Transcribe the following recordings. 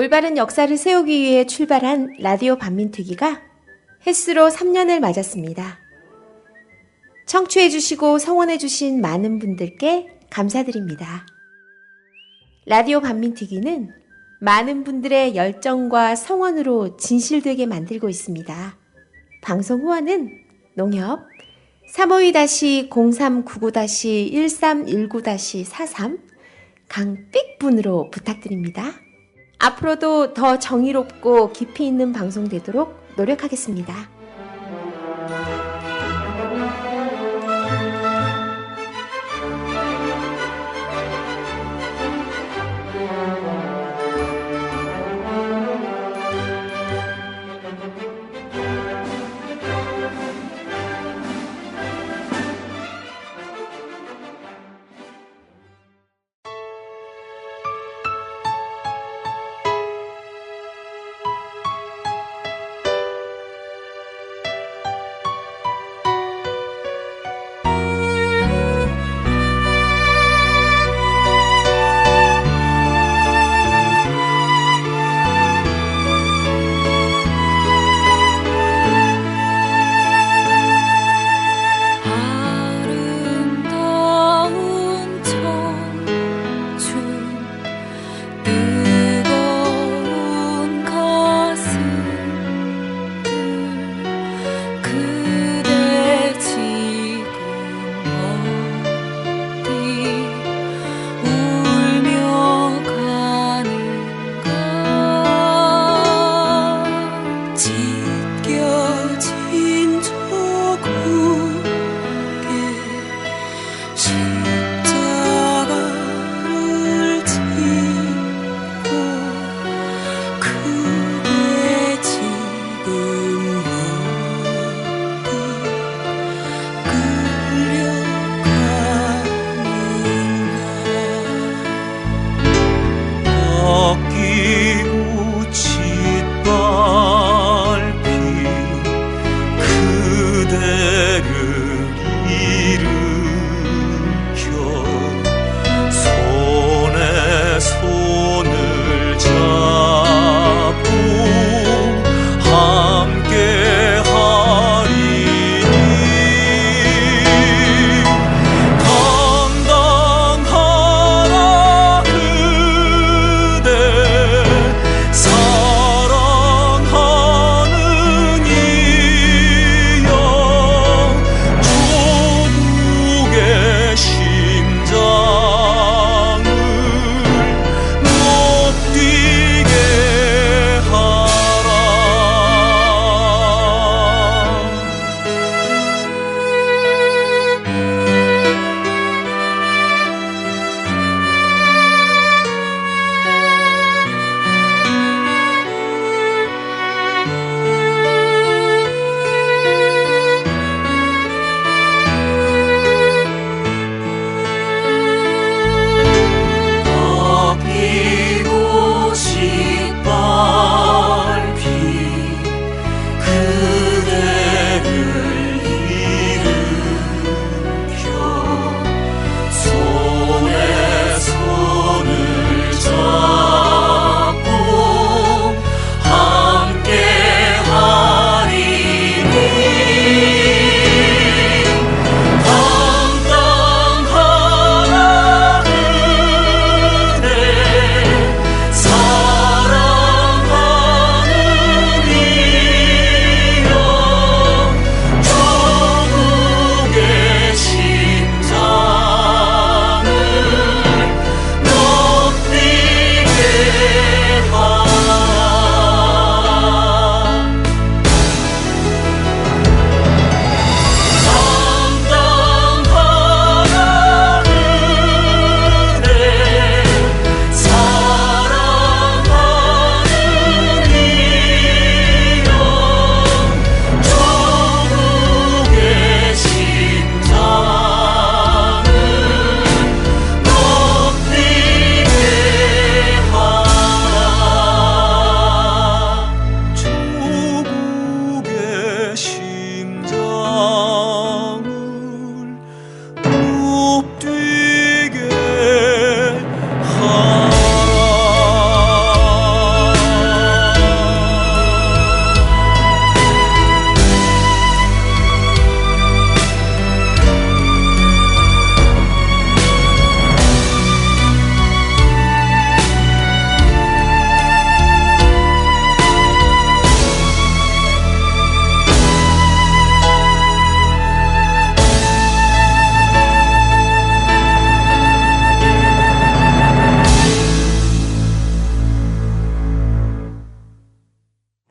올바른 역사를 세우기 위해 출발한 라디오 반민특위가 햇수로 3년을 맞았습니다. 청취해주시고 성원해주신 많은 분들께 감사드립니다. 라디오 반민특위는 많은 분들의 열정과 성원으로 진실되게 만들고 있습니다. 방송 후원은 농협 352-0399-1319-43 강삑분으로 부탁드립니다. 앞으로도 더 정의롭고 깊이 있는 방송 되도록 노력하겠습니다.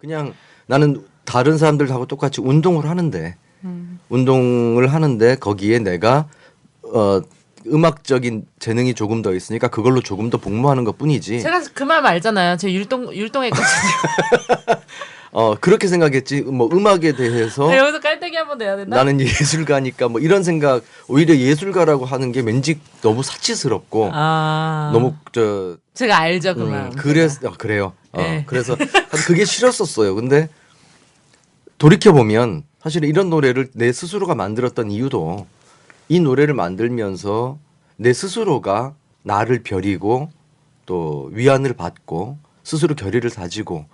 그냥 나는 다른 사람들하고 똑같이 운동을 하는데 거기에 내가 음악적인 재능이 조금 더 있으니까 그걸로 조금 더 복무하는 것뿐이지. 제가 그 말 알잖아요. 제 율동했거든요. 그렇게 생각했지. 뭐 음악에 대해서 여기서 깔때기 한번 내야 된다. 나는 예술가니까 뭐 이런 생각. 오히려 예술가라고 하는 게 왠지 너무 사치스럽고 너무 제가 알죠 그 말. 그래요. 네. 그래서 그게 싫었었어요. 근데 돌이켜 보면 사실 이런 노래를 내 스스로가 만들었던 이유도 이 노래를 만들면서 내 스스로가 나를 벼리고 또 위안을 받고 스스로 결의를 다지고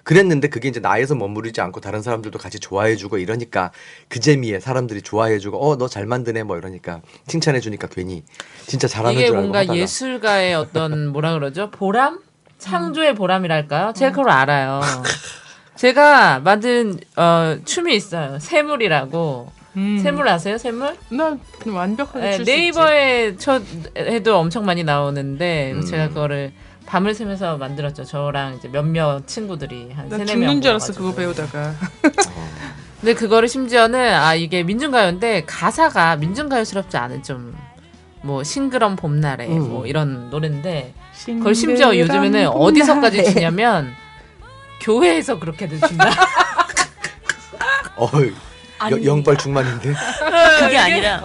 그랬는데 그게 이제 나에서 머무르지 않고 다른 사람들도 같이 좋아해주고 이러니까 그 재미에 사람들이 좋아해주고 너 잘 만드네 뭐 이러니까 칭찬해주니까 괜히 진짜 잘하는 줄 알고 이게 뭔가 하다가. 예술가의 어떤 뭐라 그러죠? 보람? 창조의 보람이랄까요? 제가 그걸 알아요. 제가 만든 춤이 있어요. 새물이라고. 새물 아세요? 새물? 나 완벽하게 출 수 네이버에 해도 엄청 많이 나오는데 제가 그거를 밤을 새면서 만들었죠. 저랑 이제 몇몇 친구들이 한 3-4명. 죽는 줄 알았어 그거 배우다가. 근데 그거를 심지어는 이게 민중가요인데 가사가 민중가요스럽지 않은 좀 뭐 싱그런 봄날에 뭐 이런 노래인데 그걸 심지어 요즘에는 어디서까지 주냐면 교회에서 그렇게도 준다. 영빨 중만인데. 그게 아니라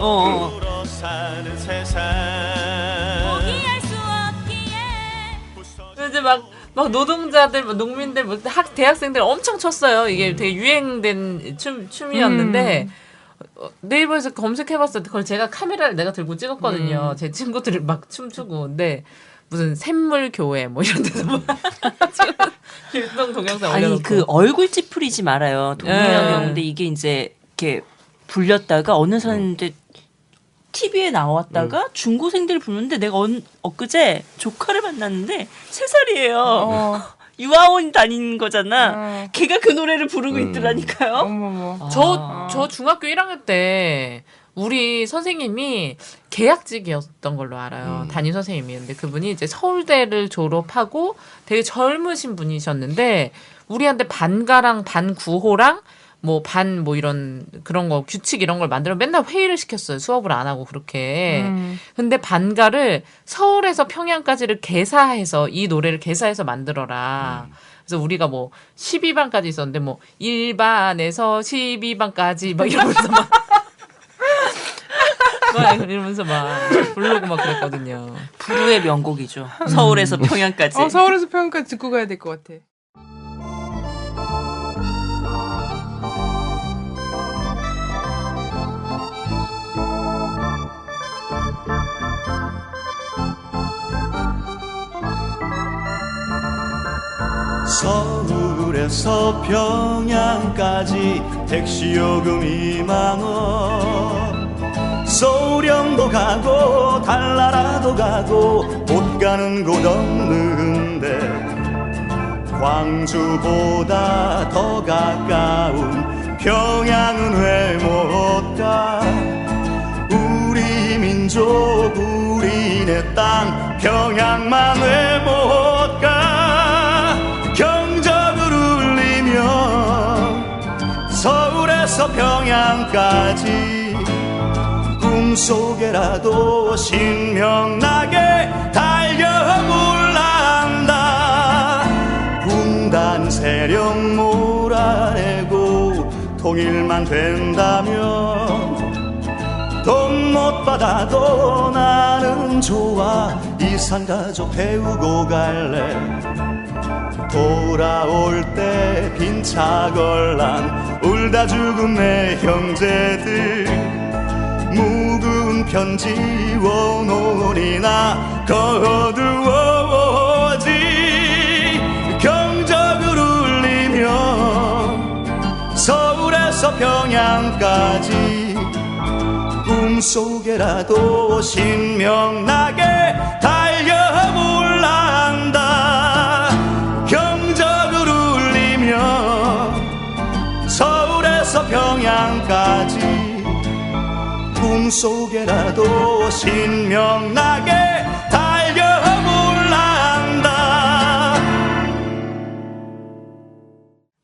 이제 막 노동자들, 농민들, 대학생들 엄청 췄어요. 이게 되게 유행된 춤이었는데 네이버에서 검색해봤어요. 그걸 제가 카메라를 내가 들고 찍었거든요. 제 친구들이 막 춤추고 근데 무슨 샘물교회 뭐 이런 데서 율동 동영상 올려놓고. 아니 그 얼굴 찌푸리지 말아요. 동영상인데 이게 이제 이렇게 불렸다가 어느 사람 이제 TV에 나왔다가 중고생들 부르는데 내가 엊그제 조카를 만났는데 3살이에요. 유아원 다니는 거잖아. 걔가 그 노래를 부르고 있더라니까요. 어머머. 저 중학교 1학년 때 우리 선생님이 계약직이었던 걸로 알아요. 담임 선생님이었는데 그분이 이제 서울대를 졸업하고 되게 젊으신 분이셨는데 우리한테 반가랑 반구호랑 뭐 이런 그런 거 규칙 이런 걸 만들어 맨날 회의를 시켰어요. 수업을 안 하고 그렇게. 근데 반가를 서울에서 평양까지를 개사해서 이 노래를 개사해서 만들어라. 그래서 우리가 뭐 12반까지 있었는데 뭐 1반에서 12반까지 막 이러면서 막 이러면서 막 부르고 막 그랬거든요. 부르의 명곡이죠. 서울에서 평양까지. 서울에서 평양까지 듣고 가야 될 것 같아. 서울에서 평양까지 택시요금 2만원 소령도 가고 달나라도 가고 못 가는 곳 없는데 광주보다 더 가까운 평양은 왜 못 가 우리 민족 우리네 땅 평양만 왜 못 가 경적을 울리며 서울에서 평양까지 꿈속에라도 신명나게 달려올란다 분단 세력 몰아내고 통일만 된다면 돈 못 받아도 나는 좋아 이산가족 태우고 갈래 돌아올 때 빈차 걸랑 울다 죽은 내 형제들 묵은 편지 원혼이나 거두어오지 경적을 울리며 서울에서 평양까지 꿈속에라도 신명나게 달려올란다 경적을 울리며 서울에서 평양까지 꿈속에라도 신명나게 달려올란다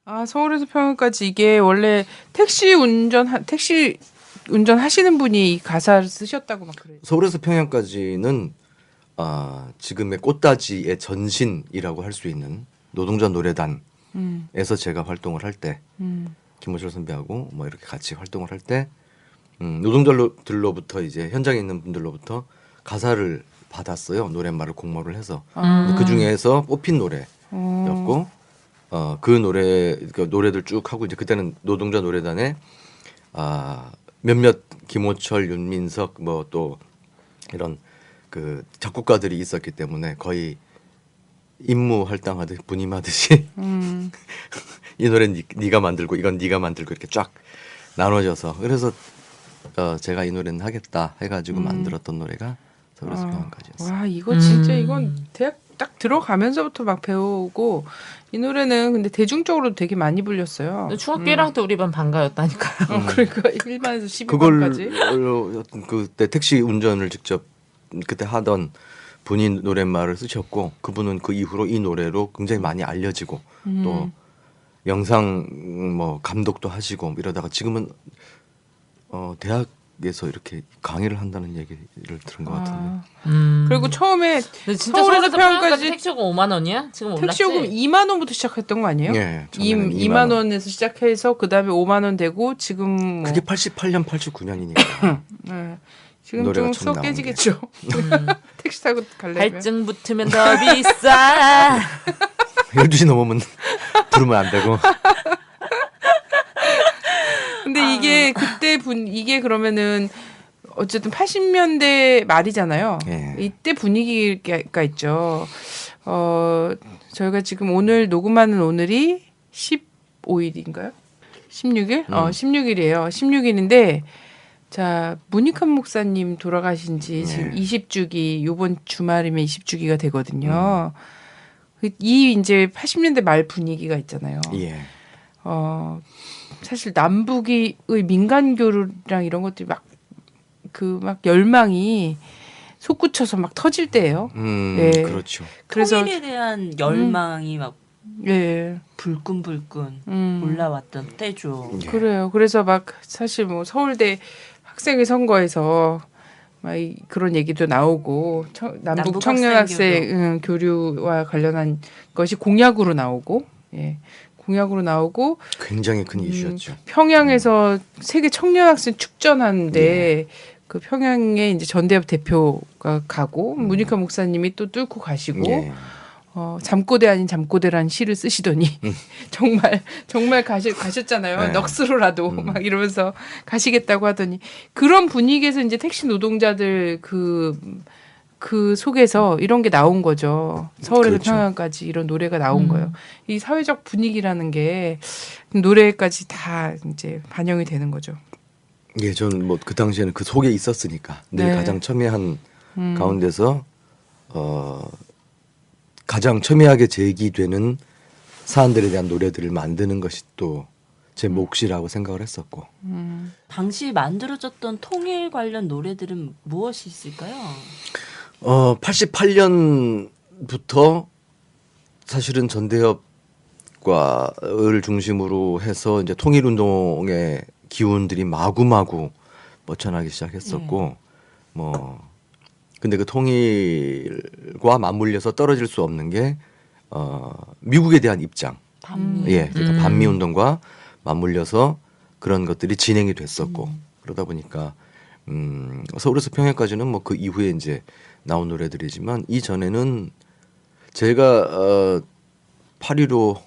아, 서울에서 평양까지 이게 원래 택시 운전 하시는 분이 이 가사를 쓰셨다고 막 그래요. 서울에서 평양까지는 지금의 꽃다지의 전신이라고 할 수 있는 노동자 노래단에서 제가 활동을 할 때 김호철 선배하고 뭐 이렇게 같이 활동을 할 때 노동자들로부터 이제 현장에 있는 분들로부터 가사를 받았어요. 노랫말을 공모를 해서 그 중에서 뽑힌 노래였고 그 노래들 쭉 하고 이제 그때는 노동자 노래단에 몇몇 김호철, 윤민석 뭐 또 이런 그 작곡가들이 있었기 때문에 거의 임무 할당하듯 분임하듯이 이 노래는 네가 만들고 이건 네가 만들고 이렇게 쫙 나눠져서 그래서 제가 이 노래는 하겠다 해가지고 만들었던 노래가 서울에서 평양까지였어요. 와, 이거 진짜 이건 대학 딱 들어가면서부터 막 배우고 이 노래는 근데 대중적으로도 되게 많이 불렸어요. 중학교 1학년 때 우리 반 반가였다니까요. 그러니까 1반에서 그걸 12반까지. 그때 택시 운전을 직접 그때 하던 분이 노랫말을 쓰셨고 그분은 그 이후로 이 노래로 굉장히 많이 알려지고 또 영상 뭐 감독도 하시고 이러다가 지금은 대학에서 이렇게 강의를 한다는 얘기를 들은 것 같은데. 그리고 처음에 근데 진짜 서울에서 서울에서 평양까지 평양까지 택시요금 5만 원이야? 지금 올랐지? 택시요금 2만 원부터 시작했던 거 아니에요? 예, 처음에는 2만 원에서 시작해서 그다음에 5만 원 되고 지금 뭐 그게 88년, 89년이니까. 네. 지금 노래가 좀 처음 속 나온 깨지겠죠. 택시 타고 가려면. 갈증 붙으면 더 비싸. 12시 넘으면 부르면 안 되고. 근데 이게 그때 이게 그러면은 어쨌든 80년대 말이잖아요. 예. 이때 분위기가 있죠. 저희가 지금 오늘 녹음하는 오늘이 15일인가요? 16일? 16일이에요. 16일인데 자, 문익환 목사님 돌아가신 지 지금 20주기 요번 주말이면 20주기가 되거든요. 이 이제 80년대 말 분위기가 있잖아요. 예. 사실 남북의 민간교류랑 이런 것들이 막 열망이 솟구쳐서 막 터질 때예요. 예. 그렇죠. 그래서 통일에 대한 열망이 막 예. 불끈불끈 올라왔던 때죠. 예. 그래요. 그래서 막 사실 뭐 서울대 학생회 선거에서 막 그런 얘기도 나오고 남북 청년 학생 교류와 관련한 것이 공약으로 나오고 예. 공약으로 나오고 굉장히 큰 이슈였죠. 평양에서 세계 청년 학생 축전하는데 그 평양에 이제 전대협 대표가 가고 문익환 목사님이 또 뚫고 가시고 예. 잠꼬대 아닌 잠꼬대라는 시를 쓰시더니 정말 가셨잖아요. 네. 넋으로라도 막 이러면서 가시겠다고 하더니 그런 분위기에서 이제 택시 노동자들 그 속에서 이런 게 나온 거죠. 서울에서 그렇죠. 평양까지 이런 노래가 나온 거예요. 이 사회적 분위기라는 게 노래까지 다 이제 반영이 되는 거죠. 예, 저는 뭐 그 당시에는 그 속에 있었으니까 늘 네. 가장 첨예한 가운데서 가장 첨예하게 제기되는 사안들에 대한 노래들을 만드는 것이 또 제 몫이라고 생각을 했었고. 당시 만들어졌던 통일 관련 노래들은 무엇이 있을까요? 88년부터 사실은 전대협과를 중심으로 해서 이제 통일운동의 기운들이 마구마구 뻗쳐나기 시작했었고, 근데 그 통일과 맞물려서 떨어질 수 없는 게, 미국에 대한 입장. 예, 그러니까 반미운동과 맞물려서 그런 것들이 진행이 됐었고, 그러다 보니까, 서울에서 평양까지는 뭐 그 이후에 이제 나온 노래들이지만 이전에는 제가 8.15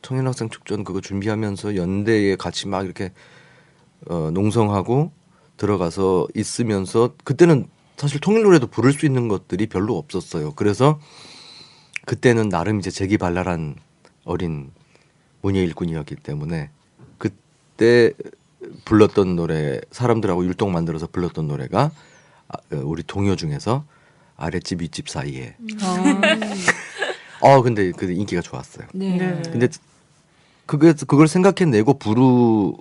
청년학생 축전 그거 준비하면서 연대에 같이 막 이렇게 농성하고 들어가서 있으면서 그때는 사실 통일 노래도 부를 수 있는 것들이 별로 없었어요. 그래서 그때는 나름 이제 재기발랄한 어린 문예 일꾼이었기 때문에 그때 불렀던 노래 사람들하고 율동 만들어서 불렀던 노래가 우리 동요 중에서 아랫집 윗집 사이에 근데 그 인기가 좋았어요. 네. 근데 그걸 생각해내고 부르면서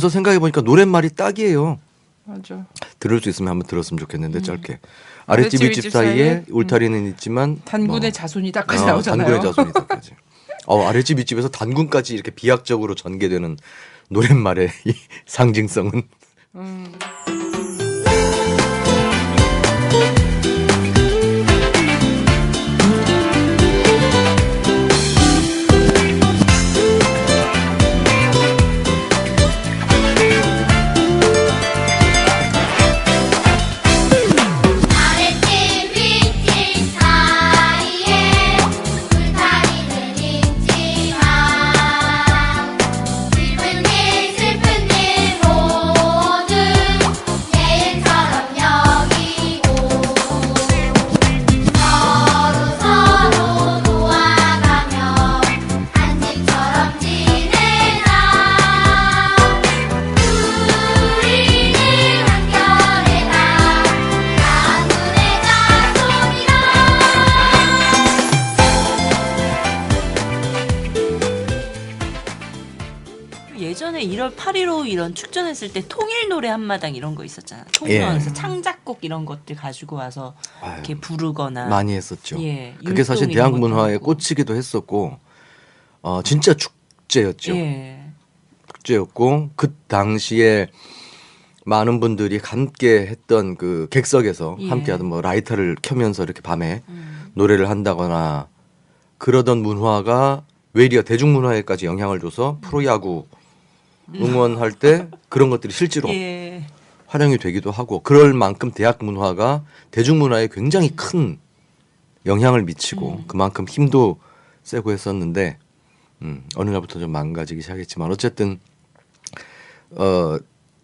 생각해 보니까 노랫말이 딱이에요. 맞아. 들을 수 있으면 한번 들었으면 좋겠는데 짧게 아랫집 윗집 사이에 울타리는 있지만 단군의 뭐, 자손이 딱까지 나오잖아요. 단군의 자손이다까지. 아랫집 윗집에서 단군까지 이렇게 비약적으로 전개되는 노랫말의 이 상징성은 아랫집 윗집 사이에 울타리는 있지만 슬픈 일 모두 내일처럼 여기고 서로 도와가며 한 집처럼 지내자. 우리는 한결의 한눈의 자손이라. 예전에 1월 8.15 이런 축전했을 때 통일 노래 한마당 이런 거 있었잖아. 총무원에서 창작곡 이런 것들 가지고 와서 아유, 이렇게 부르거나 많이 했었죠. 예, 그게 사실 율동 대학 이런 것도 문화에 하고. 꽂히기도 했었고 진짜 축제였죠. 예. 축제였고 그 당시에 많은 분들이 함께 했던 그 객석에서 예. 함께하던 뭐 라이터를 켜면서 이렇게 밤에 노래를 한다거나 그러던 문화가 외려 대중문화에까지 영향을 줘서 프로야구 응원할 때 그런 것들이 실제로 예. 활용이 되기도 하고 그럴 만큼 대학 문화가 대중문화에 굉장히 큰 영향을 미치고 그만큼 힘도 세고 했었는데 어느 날부터 좀 망가지기 시작했지만 어쨌든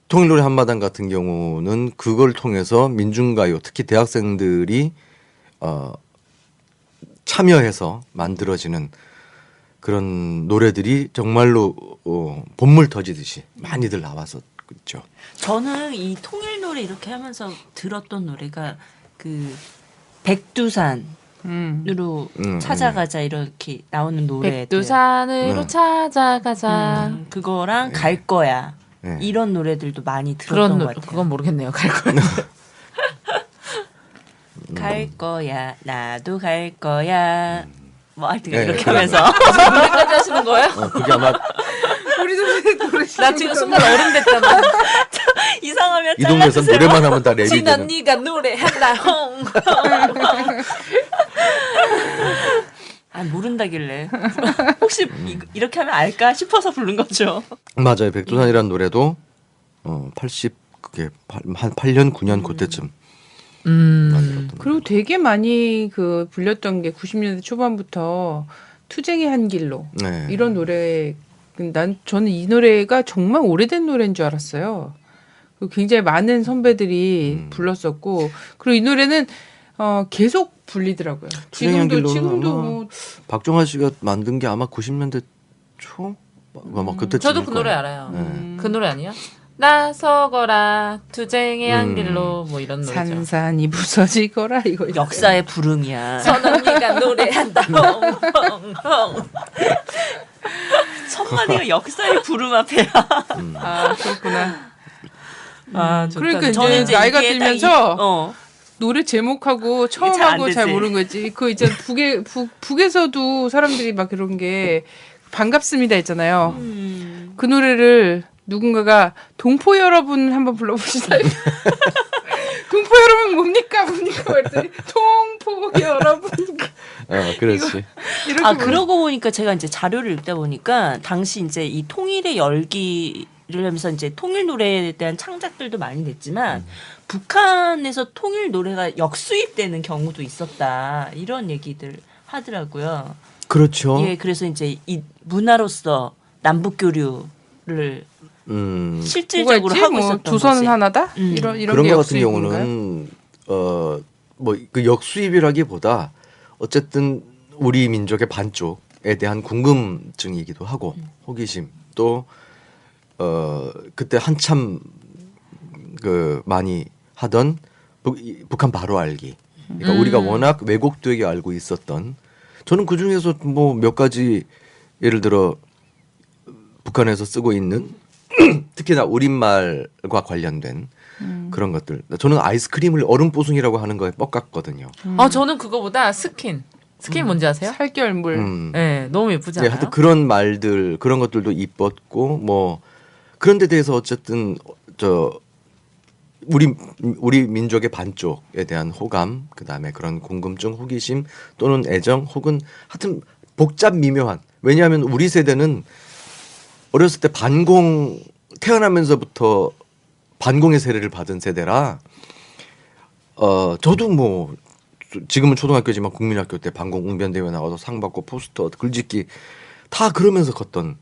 통일노래 한마당 같은 경우는 그걸 통해서 민중가요 특히 대학생들이 참여해서 만들어지는 그런 노래들이 정말로 본물 터지듯이 많이들 나왔었죠. 저는 이 통일 노래 이렇게 하면서 들었던 노래가 그 백두산으로 찾아가자 이렇게 나오는 노래들. 백두산으로 네. 찾아가자. 그거랑 갈 거야. 네. 이런 노래들도 많이 들었던 그런 것 노 같아요. 그건 모르겠네요. 갈 거. 갈 거야, 나도 갈 거야. 뭐 하여튼 네, 이렇게 그런 하면서 노래까지 하시는 거예요? 그게 아마 우리도 노래 나 지금 순간 어른 됐잖아. 이상하면 이 동네에서 노래만 하면 다 랩이 지난 되는. 네가 노래한다. 홍. 아 모른다길래 혹시 이렇게 하면 알까 싶어서 부른 거죠. 맞아요. 백두산이라는 노래도 80 그게 한 8년 9년 그때쯤 만들었던 그리고 되게 많이 그 불렸던 게 90년대 초반부터 투쟁의 한 길로 네. 이런 노래. 저는 이 노래가 정말 오래된 노래인 줄 알았어요. 그리고 굉장히 많은 선배들이 불렀었고 그리고 이 노래는 계속 불리더라고요. 투쟁의 한 길로는 지금도 아마 뭐 박종환 씨가 만든 게 아마 90년대 초? 막 그때쯤. 저도 그 노래 알아요. 그 노래 아니야? 나서거라 투쟁의 한 길로 뭐 이런 노래죠. 산산이 부서지거라 이거 역사의 부름이야. 선언니가 노래한다. 선만이가 역사의 부름 앞에야. 아 그렇구나. 아, 좋다. 그러니까 저는 이제 나이가 이게 딱 들면서 노래 제목하고 잘안 처음하고 잘 되지. 모르는 거지. 그 이제 북에서도 사람들이 막 그런 게 반갑습니다 했잖아요. 그 노래를 누군가가 동포 여러분 한번 불러보시나요? 동포 여러분 뭡니까 그랬더니 동포 여러분 그렇지. 이렇게 아 그러고 보니까 제가 이제 자료를 읽다 보니까 당시 이제 이 통일의 열기를 하면서 이제 통일 노래에 대한 창작들도 많이 냈지만 북한에서 통일 노래가 역수입되는 경우도 있었다 이런 얘기들 하더라고요. 그렇죠. 예, 그래서 이제 이 문화로서 남북 교류를 실질적으로 뭐가 있지? 하고 뭐 있었던 조선은 거지. 하나다? 이런 그런 게 거 같은 역수입인가요? 경우는 뭐 그 역수입이라기보다 어쨌든 우리 민족의 반쪽에 대한 궁금증이기도 하고 호기심 또 그때 한참 그 많이 하던 북한 바로 알기. 그러니까 우리가 워낙 왜곡되게 알고 있었던 저는 그 중에서 뭐 몇 가지 예를 들어 북한에서 쓰고 있는 특히나 우리말과 관련된 그런 것들. 저는 아이스크림을 얼음 뽀송이라고 하는 거에 뻑갔거든요. 저는 그거보다 스킨. 스킨 뭔지 아세요? 살결물. 네, 너무 예쁘지 네, 않아요? 하여튼 그런 말들 그런 것들도 이뻤고 뭐 그런 데 대해서 어쨌든 우리 민족의 반쪽에 대한 호감 그다음에 그런 궁금증, 호기심 또는 애정 혹은 하여튼 복잡 미묘한 왜냐하면 우리 세대는 어렸을 때 반공 태어나면서부터 반공의 세례를 받은 세대라 저도 뭐 지금은 초등학교지만 국민학교 때 반공 웅변대회 나가서 상 받고 포스터 글짓기 다 그러면서 컸던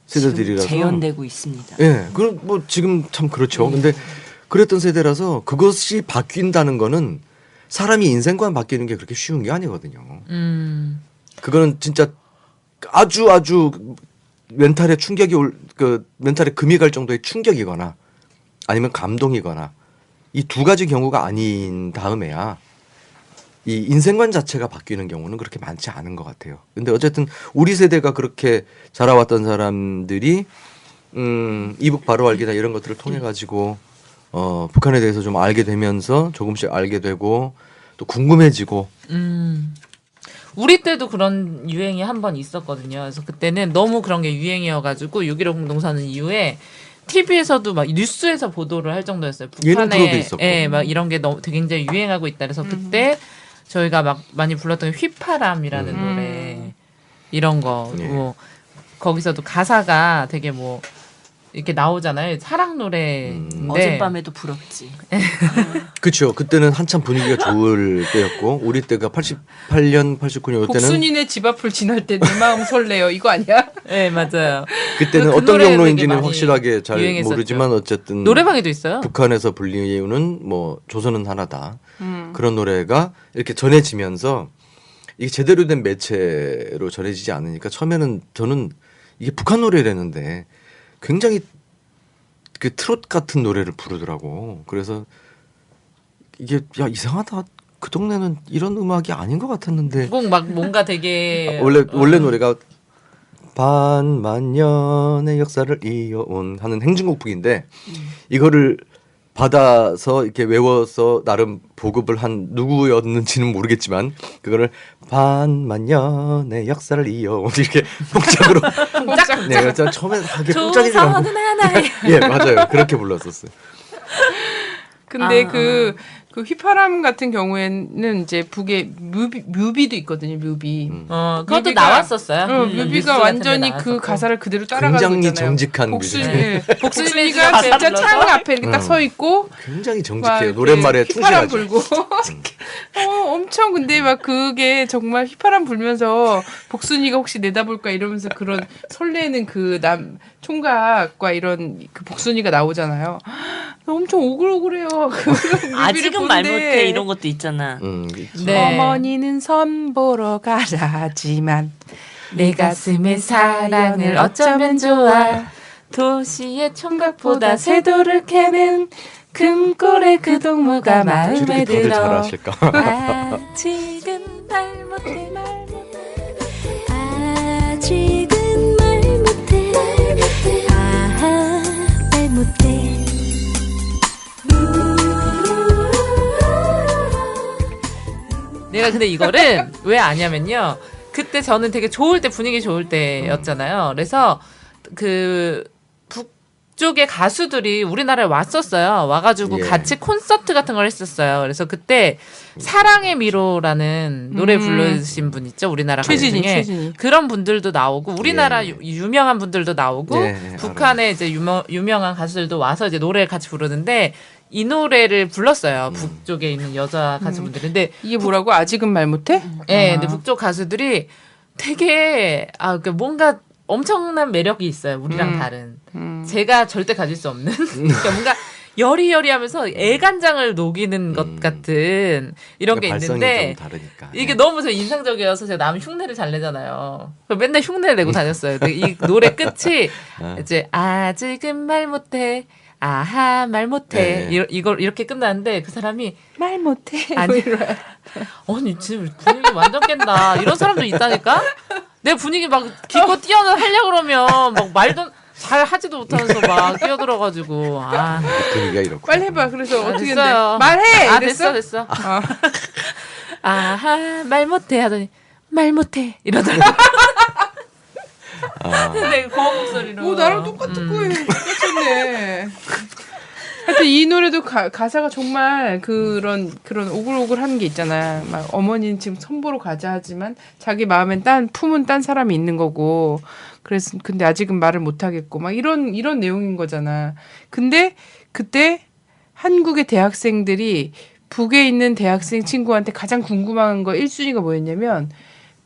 세대들이라서 재현되고 있습니다. 예, 그럼 뭐 지금 참 그렇죠. 근데 그랬던 세대라서 그것이 바뀐다는 거는 사람이 인생관 바뀌는 게 그렇게 쉬운 게 아니거든요. 그거는 진짜 아주 멘탈에 충격이 멘탈에 금이 갈 정도의 충격이거나 아니면 감동이거나 이 두 가지 경우가 아닌 다음에야 이 인생관 자체가 바뀌는 경우는 그렇게 많지 않은 것 같아요. 근데 어쨌든 우리 세대가 그렇게 자라왔던 사람들이 이북 바로 알기나 이런 것들을 통해 가지고 북한에 대해서 좀 알게 되면서 조금씩 알게 되고 또 궁금해지고. 우리 때도 그런 유행이 한 번 있었거든요. 그래서 그때는 너무 그런 게 유행이어가지고 6.15 공동선언 이후에 TV에서도 막 뉴스에서 보도를 할 정도였어요. 예능 프로도 북한에 있었고. 예, 막 이런 게 너무 되게 굉장히 유행하고 있다. 그래서 그때 저희가 막 많이 불렀던 게 휘파람이라는 노래 이런 거 예. 뭐 거기서도 가사가 되게 뭐 이렇게 나오잖아요. 사랑 노래인데 어젯밤에도 불었지. 그렇죠. 그때는 한참 분위기가 좋을 때였고 우리 때가 88년, 89년 이때는 복순이네 집 앞을 지날 때 내 마음 설레요. 이거 아니야? 네 맞아요. 그때는 그 어떤 노래 되게 경로인지는 많이 확실하게 잘 유행했었죠. 모르지만 어쨌든 노래방에도 있어요. 북한에서 불리우는 뭐 조선은 하나다 그런 노래가 이렇게 전해지면서 이게 제대로 된 매체로 전해지지 않으니까 처음에는 저는 이게 북한 노래라는데 굉장히 그 트롯 같은 노래를 부르더라고. 그래서 이게 야 이상하다. 그 동네는 이런 음악이 아닌 것 같았는데 꼭 막 뭔가 되게 원래 노래가 반만년의 역사를 이어온 하는 행진곡북인데 이거를 받아서 이렇게 외워서 나름 보급을 한 누구였는지는 모르겠지만 그거를 반만년의 역사를 이어온 이렇게 뽕짝으로 네, 그래서 처음에 하게 뽕짝이라고 조선은 하나의 예 맞아요 그렇게 불렀었어요. 근데 그 휘파람 같은 경우에는 이제 북에 뮤비도 있거든요. 뮤비. 그것도 뮤비가- 나왔었어요. 뮤비가 뉴스 같은 완전히 데 그 나왔었고. 가사를 그대로 따라가는 굉장히 거잖아요. 정직한 복순이, 뮤직. 예. 복순이가 복순이가 진짜 불러서? 창 앞에 이렇게 딱 서 있고 굉장히 막 정직해요. 이렇게 노랫말에 휘파람 충실하죠. 불고 엄청 근데 막 그게 정말 휘파람 불면서 복순이가 혹시 내다볼까 이러면서 그런 설레는 그 남 총각과 이런 그 복순이가 나오잖아요. 엄청 오글오글해요. 그 뮤비를 아직은 말 보는데. 못해 이런 것도 있잖아. 네. 어머니는 선 보러 가라지만 내 가슴에 사랑을 어쩌면 좋아 도시의 총각보다 새도를 캐는 금골의 그 동무가 마음에 이렇게 다들 들어 잘하실까? 아직은 말 못해 말 아직은 말 못해 아 말 못해 내가 근데 이거를 왜 아냐면요. 그때 저는 되게 좋을 때 분위기 좋을 때였잖아요. 그래서 그 북쪽의 가수들이 우리나라에 왔었어요. 와가지고 예. 같이 콘서트 같은 걸 했었어요. 그래서 그때 사랑의 미로라는 노래 불러주신 분 있죠. 우리나라 가수 중에 최진이. 그런 분들도 나오고 우리나라 예. 유명한 분들도 나오고 예, 북한의 이제 유명한 가수들도 와서 이제 노래를 같이 부르는데 이 노래를 불렀어요. 북쪽에 있는 여자 가수분들이. 근데 이게 뭐라고 아직은 말 못해? 예, 근데 북쪽 가수들이 되게 그 뭔가 엄청난 매력이 있어요. 우리랑 다른. 제가 절대 가질 수 없는. 그러니까 뭔가 여리여리하면서 애간장을 녹이는 것 같은 이런 게 발성이 있는데 좀 다르니까. 이게 너무 저 인상적이어서 제가 남 흉내를 잘 내잖아요. 그래서 맨날 흉내를 내고 다녔어요. 근데 이 노래 끝이 이제 아직은 말 못해. 아하 말 못해. 네. 이걸 이렇게 끝나는데 그 사람이 말 못해. 아니, 뭐 이래. 아니 지금 분위기 완전 깬다. 이런 사람도 있다니까. 내 분위기 막 기껏 하려고 그러면 막 말도 잘 하지도 못하면서 막 끼어들어가지고 분위기가 이렇고. 빨리 해봐. 그래서 어떻게 됐어요. 했는데 말해. 아 이랬어? 됐어. 아하 말 못해 하더니 말 못해 이러더라고. 내 고음 목소리로. 오 나랑 똑같은 거예요. 똑같네. 하여튼 이 노래도 가사가 정말 그런 오글오글한 게 있잖아. 막 어머니는 지금 선보러 가자 하지만 자기 마음엔 품은 딴 사람이 있는 거고. 그래서 근데 아직은 말을 못 하겠고 막 이런 내용인 거잖아. 근데 그때 한국의 대학생들이 북에 있는 대학생 친구한테 가장 궁금한 거 1순위가 뭐였냐면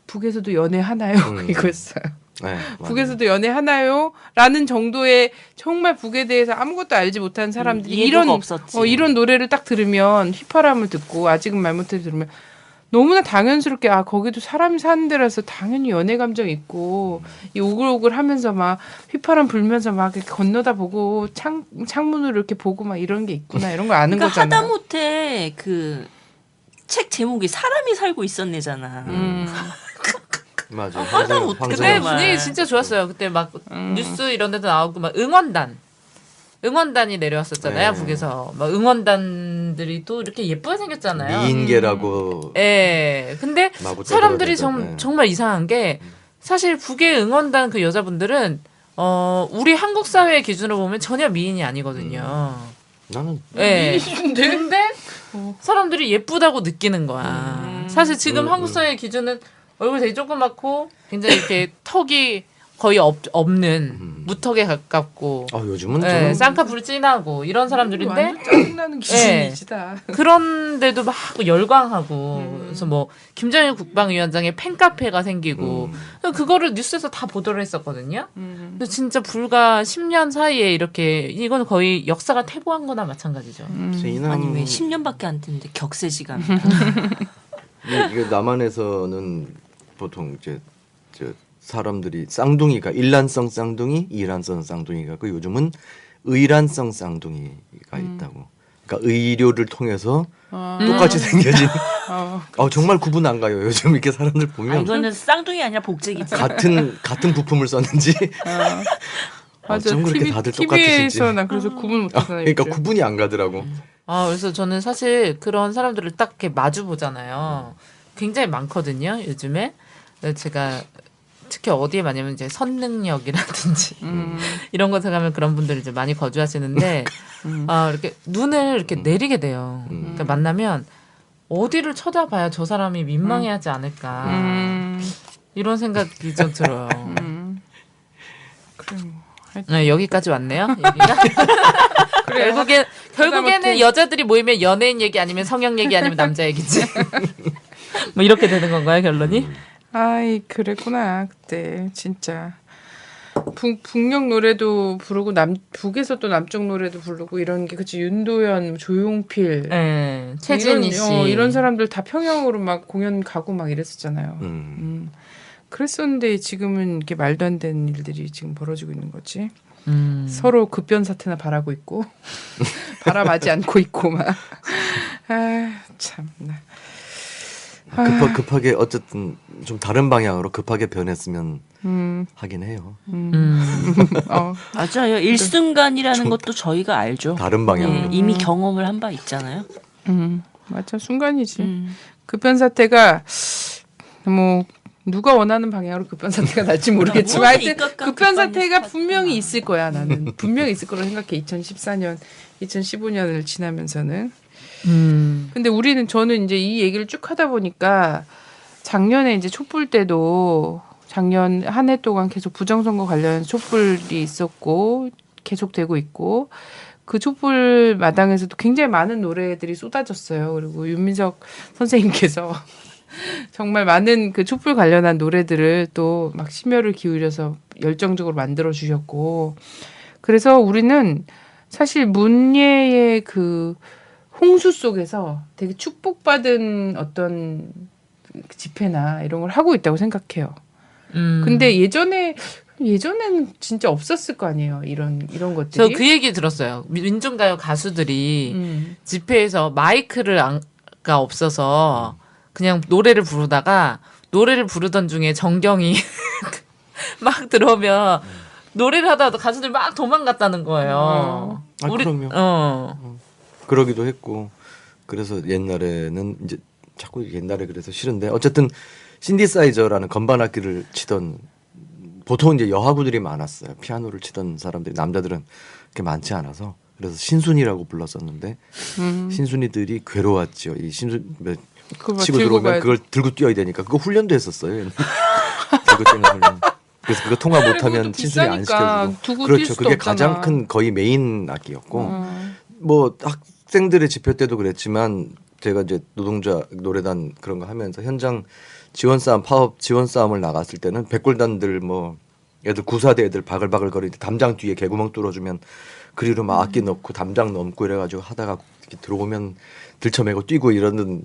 북에서도 연애하나요? 이거였어요. 네, 북에서도 연애하나요? 라는 정도의 정말 북에 대해서 아무것도 알지 못하는 사람들이 이해도가 없었지. 이런 노래를 딱 들으면 휘파람을 듣고 아직은 말 못해 들으면 너무나 당연스럽게 거기도 사람이 사는 데라서 당연히 연애 감정 있고 이 오글오글하면서 막 휘파람 불면서 막 이렇게 건너다 보고 창문으로 이렇게 보고 막 이런 게 있구나 이런 걸 아는 그러니까 거잖아. 하다못해 그 책 제목이 사람이 살고 있었네잖아. 맞아. 하다못해 그때 정말. 분위기 진짜 좋았어요. 그때 막 뉴스 이런 데도 나오고 막 응원단이 내려왔었잖아요. 네. 북에서 막 응원단들이 또 이렇게 예쁘게 생겼잖아요. 미인계라고. 예. 근데 마구 사람들이 떼들어대던, 네. 정말 이상한 게 사실 북의 응원단 그 여자분들은 우리 한국 사회의 기준으로 보면 전혀 미인이 아니거든요. 나는 예. 근데 사람들이 예쁘다고 느끼는 거야. 사실 지금 한국 사회의 기준은 얼굴 되게 조그맣고 굉장히 이렇게 턱이 거의 없는 무턱에 가깝고 요즘은 예, 좀 쌍꺼풀이 진하고 이런 사람들인데 완전 짜증나는 기준이지다. 그런데도 막 열광하고 그래서 뭐 김정일 국방위원장의 팬카페가 생기고 그거를 뉴스에서 다 보도를 했었거든요. 근데 진짜 불과 10년 사이에 이렇게 이건 거의 역사가 퇴보한 거나 마찬가지죠. 아니 왜 10년밖에 안 됐는데 격세지감. 이게 남한에서는 보통 이제 사람들이 쌍둥이가 일란성 쌍둥이, 이란성 쌍둥이가 있고 요즘은 의란성 쌍둥이가 있다고. 그러니까 의료를 통해서 똑같이 생겨진. 정말 구분 안 가요. 요즘 이렇게 사람들 보면 이거는 쌍둥이 아니라 복제기지. 같은 부품을 썼는지. 맞아. 어쩜 그렇게 다들 똑같으신지. TV에서 난 그래서 구분 못해서 그러니까 구분이 안 가더라고. 그래서 저는 사실 그런 사람들을 딱 이렇게 마주 보잖아요. 굉장히 많거든요, 요즘에. 제가 특히 어디에 많냐면 이제 선능력이라든지 이런 곳에 가면 그런 분들이 이제 많이 거주하시는데 이렇게 눈을 이렇게 내리게 돼요. 그러니까 만나면 어디를 쳐다봐야 저 사람이 민망해하지 않을까 이런 생각이 좀 들어요. 그래 뭐. 네, 여기까지 왔네요. 얘기가. 결국에는 여자들이 모이면 연예인 얘기 아니면 성형 얘기 아니면 남자 얘기지. 뭐 이렇게 되는 건가요, 결론이? 아이 그랬구나 그때 진짜 북녘 노래도 부르고 북에서 또 남쪽 노래도 부르고 이런 게 그치 윤도현, 조용필, 네, 최진희 씨 이런 사람들 다 평양으로 막 공연 가고 막 이랬었잖아요. 그랬었는데 지금은 이게 말도 안 되는 일들이 지금 벌어지고 있는 거지. 서로 급변 사태나 바라고 있고 바람하지 않고 있고 막. 참나. 급하게 어쨌든 좀 다른 방향으로 급하게 변했으면 하긴 해요. 맞아요. 일순간이라는 것도 저희가 알죠. 다른 방향으로. 네, 이미 경험을 한 바 있잖아요. 맞아 순간이지. 급변 사태가 뭐 누가 원하는 방향으로 급변 사태가 날지 모르겠지만 하여튼 급변 사태가 분명히 있을 거야. 나는 분명히 있을 거라고 생각해. 2014년, 2015년을 지나면서는. 근데 저는 이제 이 얘기를 쭉 하다 보니까 작년에 이제 촛불 때도 작년 한 해 동안 계속 부정선거 관련 촛불이 있었고 계속되고 있고 그 촛불 마당에서도 굉장히 많은 노래들이 쏟아졌어요. 그리고 윤민석 선생님께서 정말 많은 그 촛불 관련한 노래들을 또 막 심혈을 기울여서 열정적으로 만들어 주셨고 그래서 우리는 사실 문예의 그 홍수 속에서 되게 축복받은 어떤 집회나 이런 걸 하고 있다고 생각해요. 근데 예전에는 진짜 없었을 거 아니에요. 이런 것들이. 저 그 얘기 들었어요. 민중가요 가수들이 집회에서 마이크가 없어서 그냥 노래를 부르던 중에 정경이 막 들어오면 노래를 하다가 가수들이 막 도망갔다는 거예요. 그럼요. 그러기도 했고 그래서 옛날에는 이제 자꾸 옛날에 그래서 싫은데 어쨌든 신디사이저라는 건반 악기를 치던 보통 이제 여하구들이 많았어요. 피아노를 치던 사람들이 남자들은 그렇게 많지 않아서 그래서 신순이라고 불렀었는데 신순이들이 괴로웠죠. 이 신순 치고 들어오면 그걸 들고 뛰어야 되니까 그거 훈련도 했었어요. 들고 뛰는 훈련. 그래서 그거 통화 못하면 신순이 안 시켜주고. 그렇죠. 그게 가장 큰 거의 메인 악기였고 뭐 학생들의 집회 때도 그랬지만 제가 이제 노동자 노래단 그런 거 하면서 현장 지원 싸움 파업 지원 싸움을 나갔을 때는 백골단들 뭐 애들 구사대 애들 바글바글 거리는데 담장 뒤에 개구멍 뚫어주면 그리로 막 악기 넣고 담장 넘고 이래가지고 하다가 이렇게 들어오면 들쳐매고 뛰고 이러는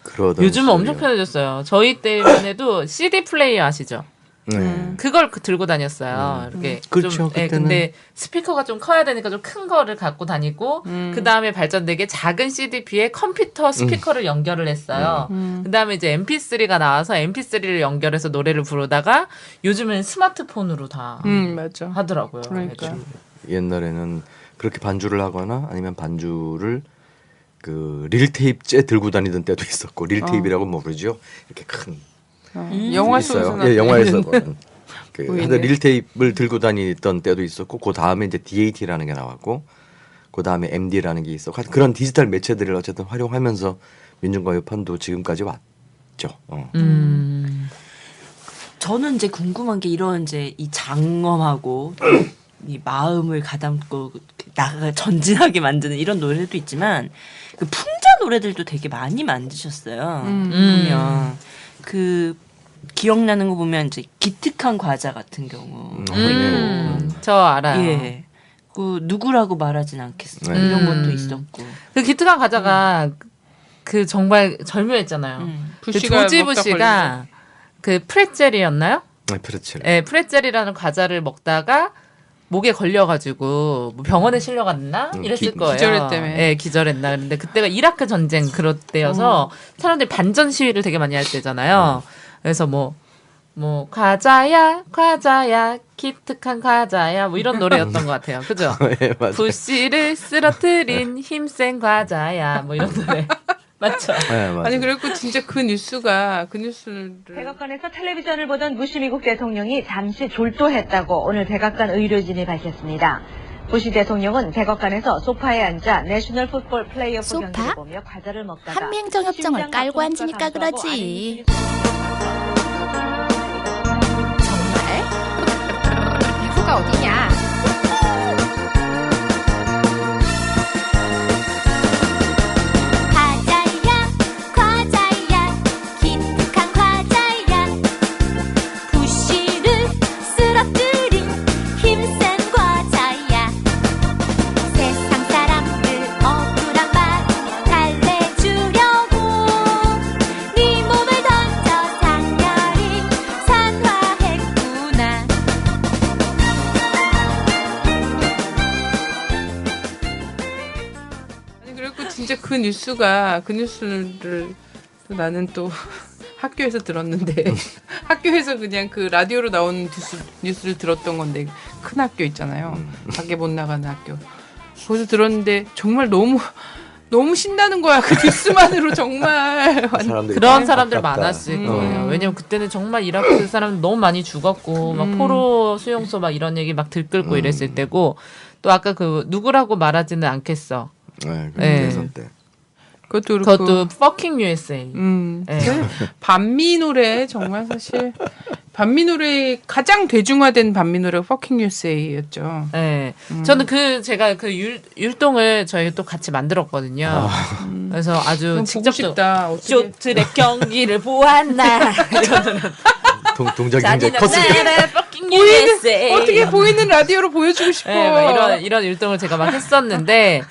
그러던 요즘은 엄청 편해졌어요. 저희 때만 해도 CD 플레이어 아시죠? 그걸 들고 다녔어요. 이렇게 그렇죠. 좀, 그때는. 근데 스피커가 좀 커야 되니까 좀 큰 거를 갖고 다니고 그 다음에 발전되게 작은 CDP에 컴퓨터 스피커를 연결을 했어요. 그 다음에 이제 MP3가 나와서 MP3를 연결해서 노래를 부르다가 요즘은 스마트폰으로 다 맞아. 하더라고요. 그러니까. 옛날에는 그렇게 반주를 하거나 아니면 반주를 그 릴테이프째 들고 다니던 때도 있었고 릴테이프라고 모르죠. 이렇게 큰 영화 있어요. 속에서 예, 영화에서 보는 그 보이네. 하여튼 릴테이프를 들고 다니던 때도 있었고 그 다음에 이제 DAT라는 게 나왔고 그 다음에 MD라는 게 있었고 하여튼 그런 디지털 매체들을 어쨌든 활용하면서 민중가요판도 지금까지 왔죠. 저는 이제 궁금한 게 이런 이제 이 장엄하고 이 마음을 가담고 나가 전진하게 만드는 이런 노래도 있지만 그 풍자 노래들도 되게 많이 만드셨어요. 보면 그 기억나는 거 보면 이제 기특한 과자 같은 경우 저 알아요. 예. 그 누구라고 말하진 않겠어. 이런 것도 있었고. 그 기특한 과자가 그 정말 절묘했잖아요. 그 조지부 씨가 그 프레첼이었나요? 네, 프레첼. 네, 프레첼이라는 과자를 먹다가 목에 걸려가지고 뭐 병원에 실려갔나 이랬을 거예요. 기절했다며. 네, 기절했나. 근데 그때가 이라크 전쟁 그럴 때여서 사람들이 반전 시위를 되게 많이 할 때잖아요. 그래서 뭐 과자야 기특한 과자야 뭐 이런 노래였던 것 같아요. 그죠? 예, 맞아요. 부씨를 쓰러뜨린 힘센 과자야 뭐 이런 노래. 맞죠? 네, 맞아요. 아니 그리고 진짜 그 뉴스를 백악관에서 텔레비전을 보던 부시 미국 대통령이 잠시 졸도했다고 오늘 백악관 의료진이 밝혔습니다. 부시 대통령은 백악관에서 소파에 앉아 내셔널 풋볼 플레이오프 소파? 경기를 보며 과자를 먹다가 한명정협정을 심장 깔고 압박수가 앉으니까 감소하고 그러지. 아랫부분이 배후가 어디냐? 과자야 기특한 과자야 부시를 쓰러뜨린 힘센 과자야 세상 사람들 억울한 마음 달래주려고 네 몸을 던져 장렬히 산화했구나. 아니 그리고 진짜 그 뉴스를 나는 또 학교에서 들었는데 학교에서 그냥 그 라디오로 나오는 뉴스를 들었던 건데 큰 학교 있잖아요. 밖에 못 나가는 학교. 거기서 들었는데 정말 너무 신나는 거야. 그 뉴스만으로 정말 그런 사람들 아깝다. 많았을 거예요. 왜냐면 그때는 정말 이라크 사람 너무 많이 죽었고 막 포로 수용소 막 이런 얘기 막 들끓고 이랬을 때고 또 아까 그 누구라고 말하지는 않겠어. 네, 네. 대선 때. 그것도 그렇고 그것도 fucking USA. 네. 반미 노래 정말 사실 반미 노래 가장 대중화된 반미 노래가 Fucking USA였죠. 네. 저는 제가 그 율동을 저희 또 같이 만들었거든요. 그래서 아주 보고 직접 싶다. 쇼트랙 경기를 보았나. 동작 굉장히 컸을 때. fucking USA. 어떻게 보이는 라디오로 보여주고 싶어. 네, 막 이런 율동을 제가 막 했었는데,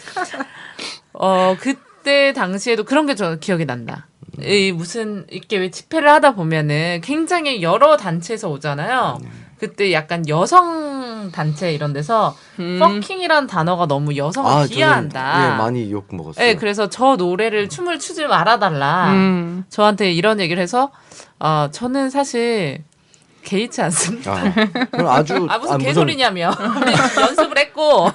그때 당시에도 그런 게 저 기억이 난다. 이렇게 왜 집회를 하다 보면은 굉장히 여러 단체에서 오잖아요. 그때 약간 여성 단체 이런 데서 fucking이라는 단어가 너무 여성을 비하한다. 저는, 예, 많이 욕 먹었어요. 네, 그래서 저 노래를 춤을 추지 말아달라. 저한테 이런 얘기를 해서, 저는 사실 개의치 않습니다. 그럼 아주 무슨 개소리냐며. 연습을 했고.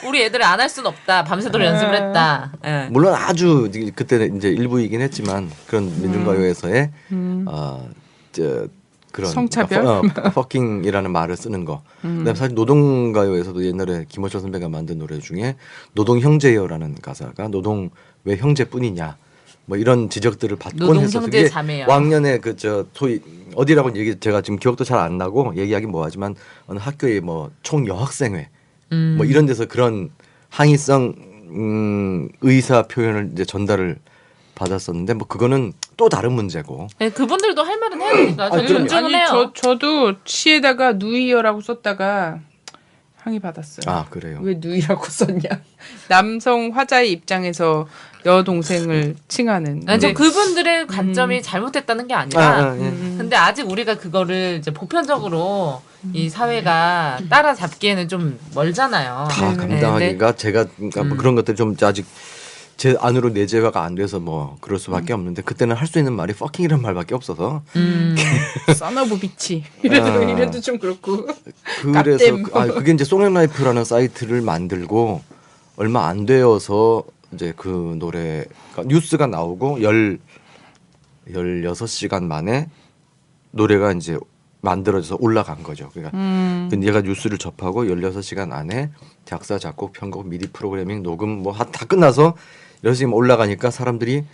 우리 애들이 안 할 수는 없다. 밤새도록 연습을 했다. 예. 물론 아주 그때는 이제 일부이긴 했지만 그런 민중가요에서의 그런 성차별? 퍼킹이라는 말을 쓰는 거. 그다음에 사실 노동가요에서도 옛날에 김어철 선배가 만든 노래 중에 노동 형제여라는 가사가 노동 왜 형제뿐이냐. 뭐 이런 지적들을 받곤 노동 했었어요. 형제 그게 자매요. 왕년에 소위 어디라고 얘기 제가 지금 기억도 잘 안 나고 얘기하긴 뭐하지만 어느 학교의 뭐 총 여학생회 뭐 이런 데서 그런 항의성 의사 표현을 이제 전달을 받았었는데 뭐 그거는 또 다른 문제고. 네, 그분들도 할 말은 해야 되니까 저는 그럼요. 존중은 해요. 저도 시에다가 누이여라고 썼다가 항의 받았어요. 아 그래요. 왜 누이라고 썼냐? 남성 화자의 입장에서 여동생을 칭하는. 아니, 저 근데 그분들의 관점이 잘못됐다는 게 아니라 예. 근데 아직 우리가 그거를 이제 보편적으로 이 사회가 따라잡기에는 좀 멀잖아요. 다 네, 감당하기가 제가 그러니까 뭐 그런 것들 좀 아직 제 안으로 내재화가 안 돼서 뭐 그럴 수밖에 없는데 그때는 할 수 있는 말이 fucking이라는 말밖에 없어서 써너브 비치 이래도 좀 그렇고. 그래서 깝댐. 그게 이제 송영라이프라는 사이트를 만들고 얼마 안 되어서 이제 그 노래가 뉴스가 나오고 16시간 만에 노래가 이제 만들어져서 올라간 거죠. 그러니까 근데 얘가 뉴스를 접하고 16시간 안에 작사, 작곡, 편곡, 미디 프로그래밍, 녹음 뭐 다 끝나서 16시간 올라가니까 사람들이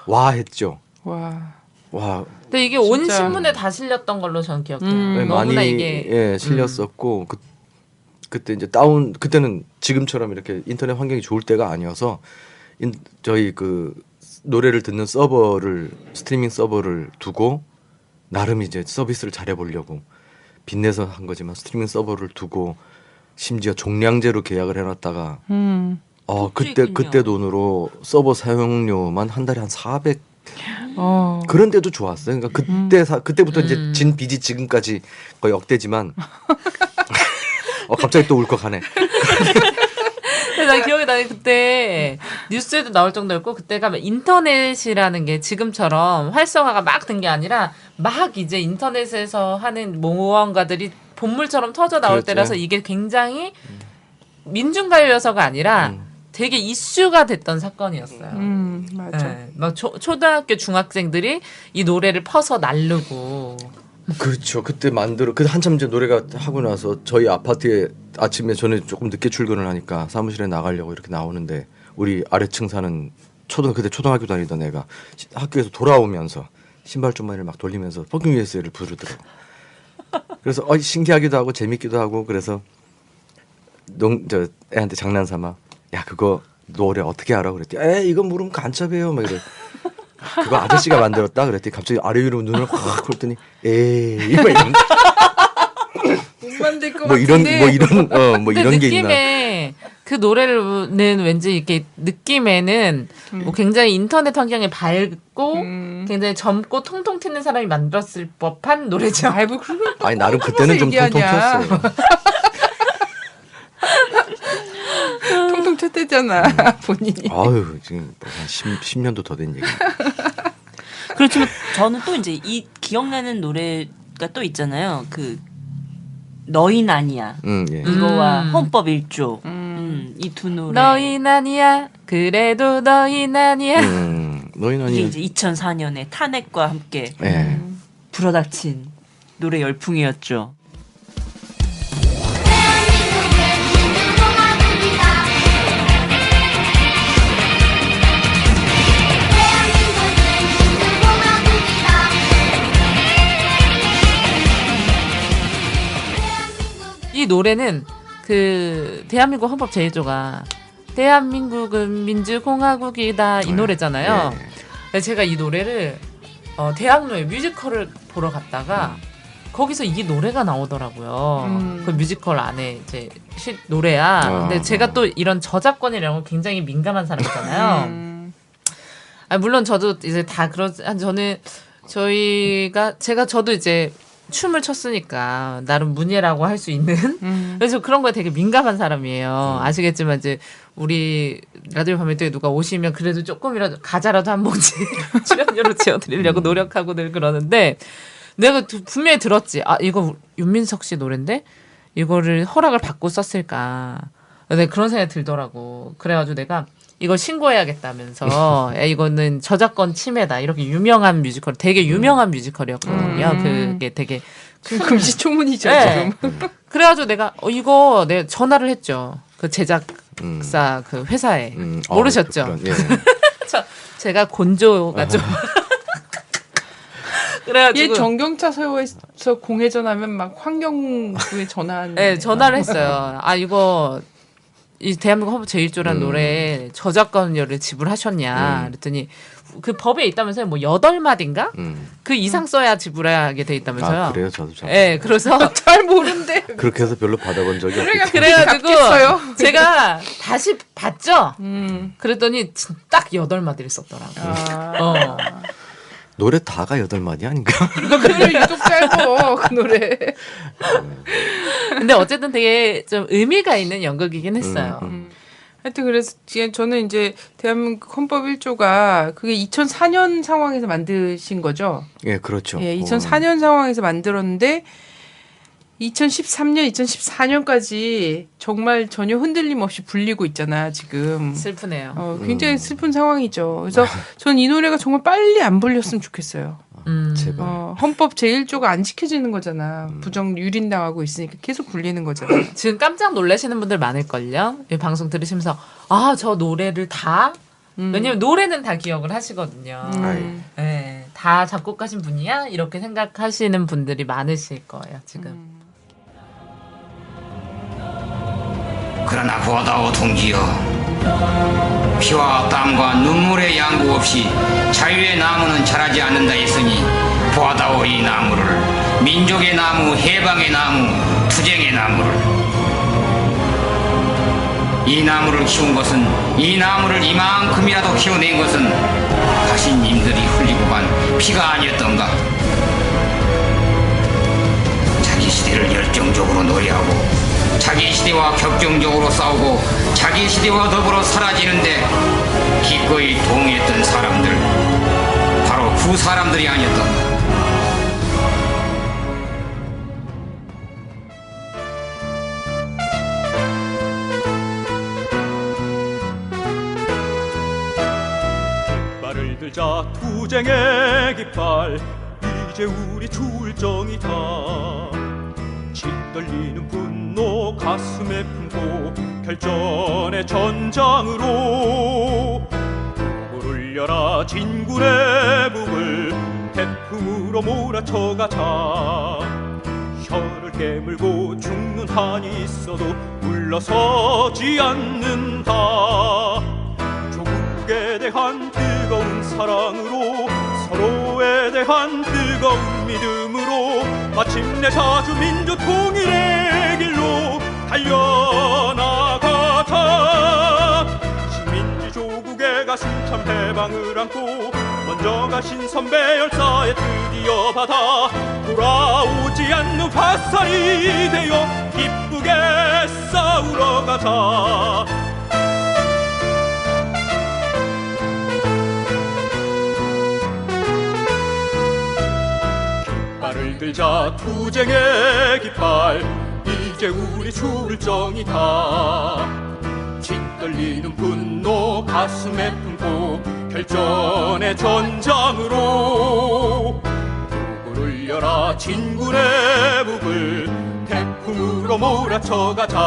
와 했죠. 와. 와. 근데 이게 온 진짜. 신문에 다 실렸던 걸로 저는 기억해요. 네, 너무나 많이 이게 실렸었고 그때 이제 그때는 지금처럼 이렇게 인터넷 환경이 좋을 때가 아니어서 저희 그 노래를 듣는 스트리밍 서버를 두고 나름 이제 서비스를 잘해보려고 빚내서 한 거지만 스트리밍 서버를 두고 심지어 종량제로 계약을 해놨다가 그때 돈으로 서버 사용료만 한 달에 한 400 그런데도 좋았어요. 그러니까 그때부터 이제 진 빚이 지금까지 거의 억대지만 갑자기 또 울컥하네. 나 기억이 나요. 그때 뉴스에도 나올 정도였고 그때가 인터넷이라는 게 지금처럼 활성화가 막 된 게 아니라 막 이제 인터넷에서 하는 모험가들이 본물처럼 터져 나올 그렇죠. 때라서 이게 굉장히 민중가요여서가 아니라 되게 이슈가 됐던 사건이었어요. 맞아. 네, 막 초등학교 중학생들이 이 노래를 퍼서 날르고 그렇죠. 그때 한참 이제 노래가 하고 나서 저희 아파트에 아침에 저는 조금 늦게 출근을 하니까 사무실에 나가려고 이렇게 나오는데 우리 아래층 사는 그때 초등학교 다니던 애가 학교에서 돌아오면서 신발주머니를 막 돌리면서 퍼킹 USA를 부르더라고. 그래서 신기하기도 하고 재밌기도 하고 그래서 저 애한테 장난삼아 야 그거 노래 어떻게 알아? 그랬더니 이거 모르면 간첩이에요. 막 이래. 그거 아저씨가 만들었다 그랬더니 갑자기 아래 위로 눈을 확 굴더니 에이 막 이런 못 만들 것 뭐 같은데. 이런 근데 이런 게 있나? 느낌에 그 노래는 왠지 이렇게 느낌에는 뭐 굉장히 인터넷 환경이 밝고 굉장히 젊고 통통 튀는 사람이 만들었을 법한 노래죠. 아이고 그런 아니 나름 그때는 좀 통통 얘기하냐. 튀었어요. 통통 쳤대잖아 본인이. 아유 지금 한 10년도 더 된 얘기. 그렇지만 저는 또 이제 이 기억나는 노래가 또 있잖아요. 그 너인 아니야. 예. 이거와 헌법 1조. 이 두 노래. 너인 아니야. 그래도 너인 아니야. 너희는 이게 아니. 이제 2004년에 탄핵과 함께 예. 불어닥친 노래 열풍이었죠. 이 노래는 그 대한민국 헌법 제1조가 대한민국은 민주공화국이다 이 노래잖아요. 예. 근데 제가 이 노래를 대학로에 뮤지컬을 보러 갔다가 거기서 이 노래가 나오더라고요. 그 뮤지컬 안에 이제 노래야. 근데 제가 또 이런 저작권이라는 건 굉장히 민감한 사람이잖아요. 물론 저도 이제 다 저는 저도 이제 춤을 췄으니까 나름 문예라고 할 수 있는 그래서 그런 거에 되게 민감한 사람이에요. 아시겠지만 이제 우리 라디오 밤에도에 누가 오시면 그래도 조금이라도 과자라도 한 몫이 출연료로 지어드리려고 노력하고 늘 그러는데 내가 분명히 들었지. 이거 윤민석 씨 노래인데 이거를 허락을 받고 썼을까. 네, 그런 생각이 들더라고. 그래가지고 내가 이걸 신고해야겠다면서 야, 이거는 저작권 침해다. 이렇게 유명한 뮤지컬, 되게 유명한 뮤지컬이었거든요. 그게 되게 금시초문이죠. 네. 지금. 그래가지고 내가 이거 내가 전화를 했죠. 그 제작사 그 회사에 모르셨죠? 예. 제가 곤조가 좀 그래가지고 얘 정경차 세워서 공회전하면 막 환경부에 전화하는. 네, 전화를 했어요. 아 이거 이 대한민국 헌법 제1조라는 노래에 저작권료를 지불하셨냐 그랬더니 그 법에 있다면서요. 뭐 8마디인가? 그 이상 써야 지불하게 돼 있다면서요. 아, 그래요? 저도 잘. 네, 그래서 잘 모르는데. 그렇게 해서 별로 받아본 적이 없어요. 그래가지고 갚겠어요? 제가 다시 봤죠. 그랬더니 딱 8마디를 썼더라고요. 노래 다가 8마디 아닌가? 그걸 유독 짧어 그 노래. 근데 어쨌든 되게 좀 의미가 있는 연극이긴 했어요. 하여튼 그래서 저는 이제 대한민국 헌법 1조가 그게 2004년 상황에서 만드신 거죠. 예, 그렇죠. 예, 2004년 상황에서 만들었는데 2013년, 2014년까지 정말 전혀 흔들림 없이 불리고 있잖아, 지금. 슬프네요. 굉장히 슬픈 상황이죠. 그래서 전 이 노래가 정말 빨리 안 불렸으면 좋겠어요. 제발. 헌법 제1조가 안 지켜지는 거잖아. 부정 유린당하고 있으니까 계속 불리는 거잖아. 지금 깜짝 놀라시는 분들 많을걸요. 이 방송 들으시면서 아, 저 노래를 다? 왜냐면 노래는 다 기억을 하시거든요. 네, 다 작곡하신 분이야? 이렇게 생각하시는 분들이 많으실 거예요, 지금. 그러나 보다오 동지여, 피와 땀과 눈물의 양보 없이 자유의 나무는 자라지 않는다 했으니 보다오 이 나무를, 민족의 나무, 해방의 나무, 투쟁의 나무를. 이 나무를 키운 것은, 이 나무를 이만큼이라도 키워낸 것은 가신님들이 흘리고 간 피가 아니었던가. 자기 시대를 열정적으로 노래하고 자기 시대와 격정적으로 싸우고 자기 시대와 더불어 사라지는데 기꺼이 동의했던 사람들, 바로 그 사람들이 아니었던가. 깃발을 들자 투쟁의 깃발, 이제 우리 출정이다. 짓떨리는 분노 가슴에 품고 결전의 전장으로 북을 울려라 진군의 북을 태풍으로 몰아쳐가자. 혀를 깨물고 죽는 한이 있어도 물러서지 않는다. 조국에 대한 뜨거운 사랑으로, 서로에 대한 뜨거운 믿음으로 마침내 자주민주 통일의 길로 달려나가자. 식민지 조국의 가슴찬 해방을 안고 먼저 가신 선배 열사에 드디어 받아 돌아오지 않는 화살이 되어 기쁘게 싸우러 가자. 깃발을 들자 투쟁의 깃발, 이제 우리 출정이다. 짓떨리는 분노 가슴에 품고 결전의 전장으로 북을 울려라 진군의 북을 태풍으로 몰아쳐가자.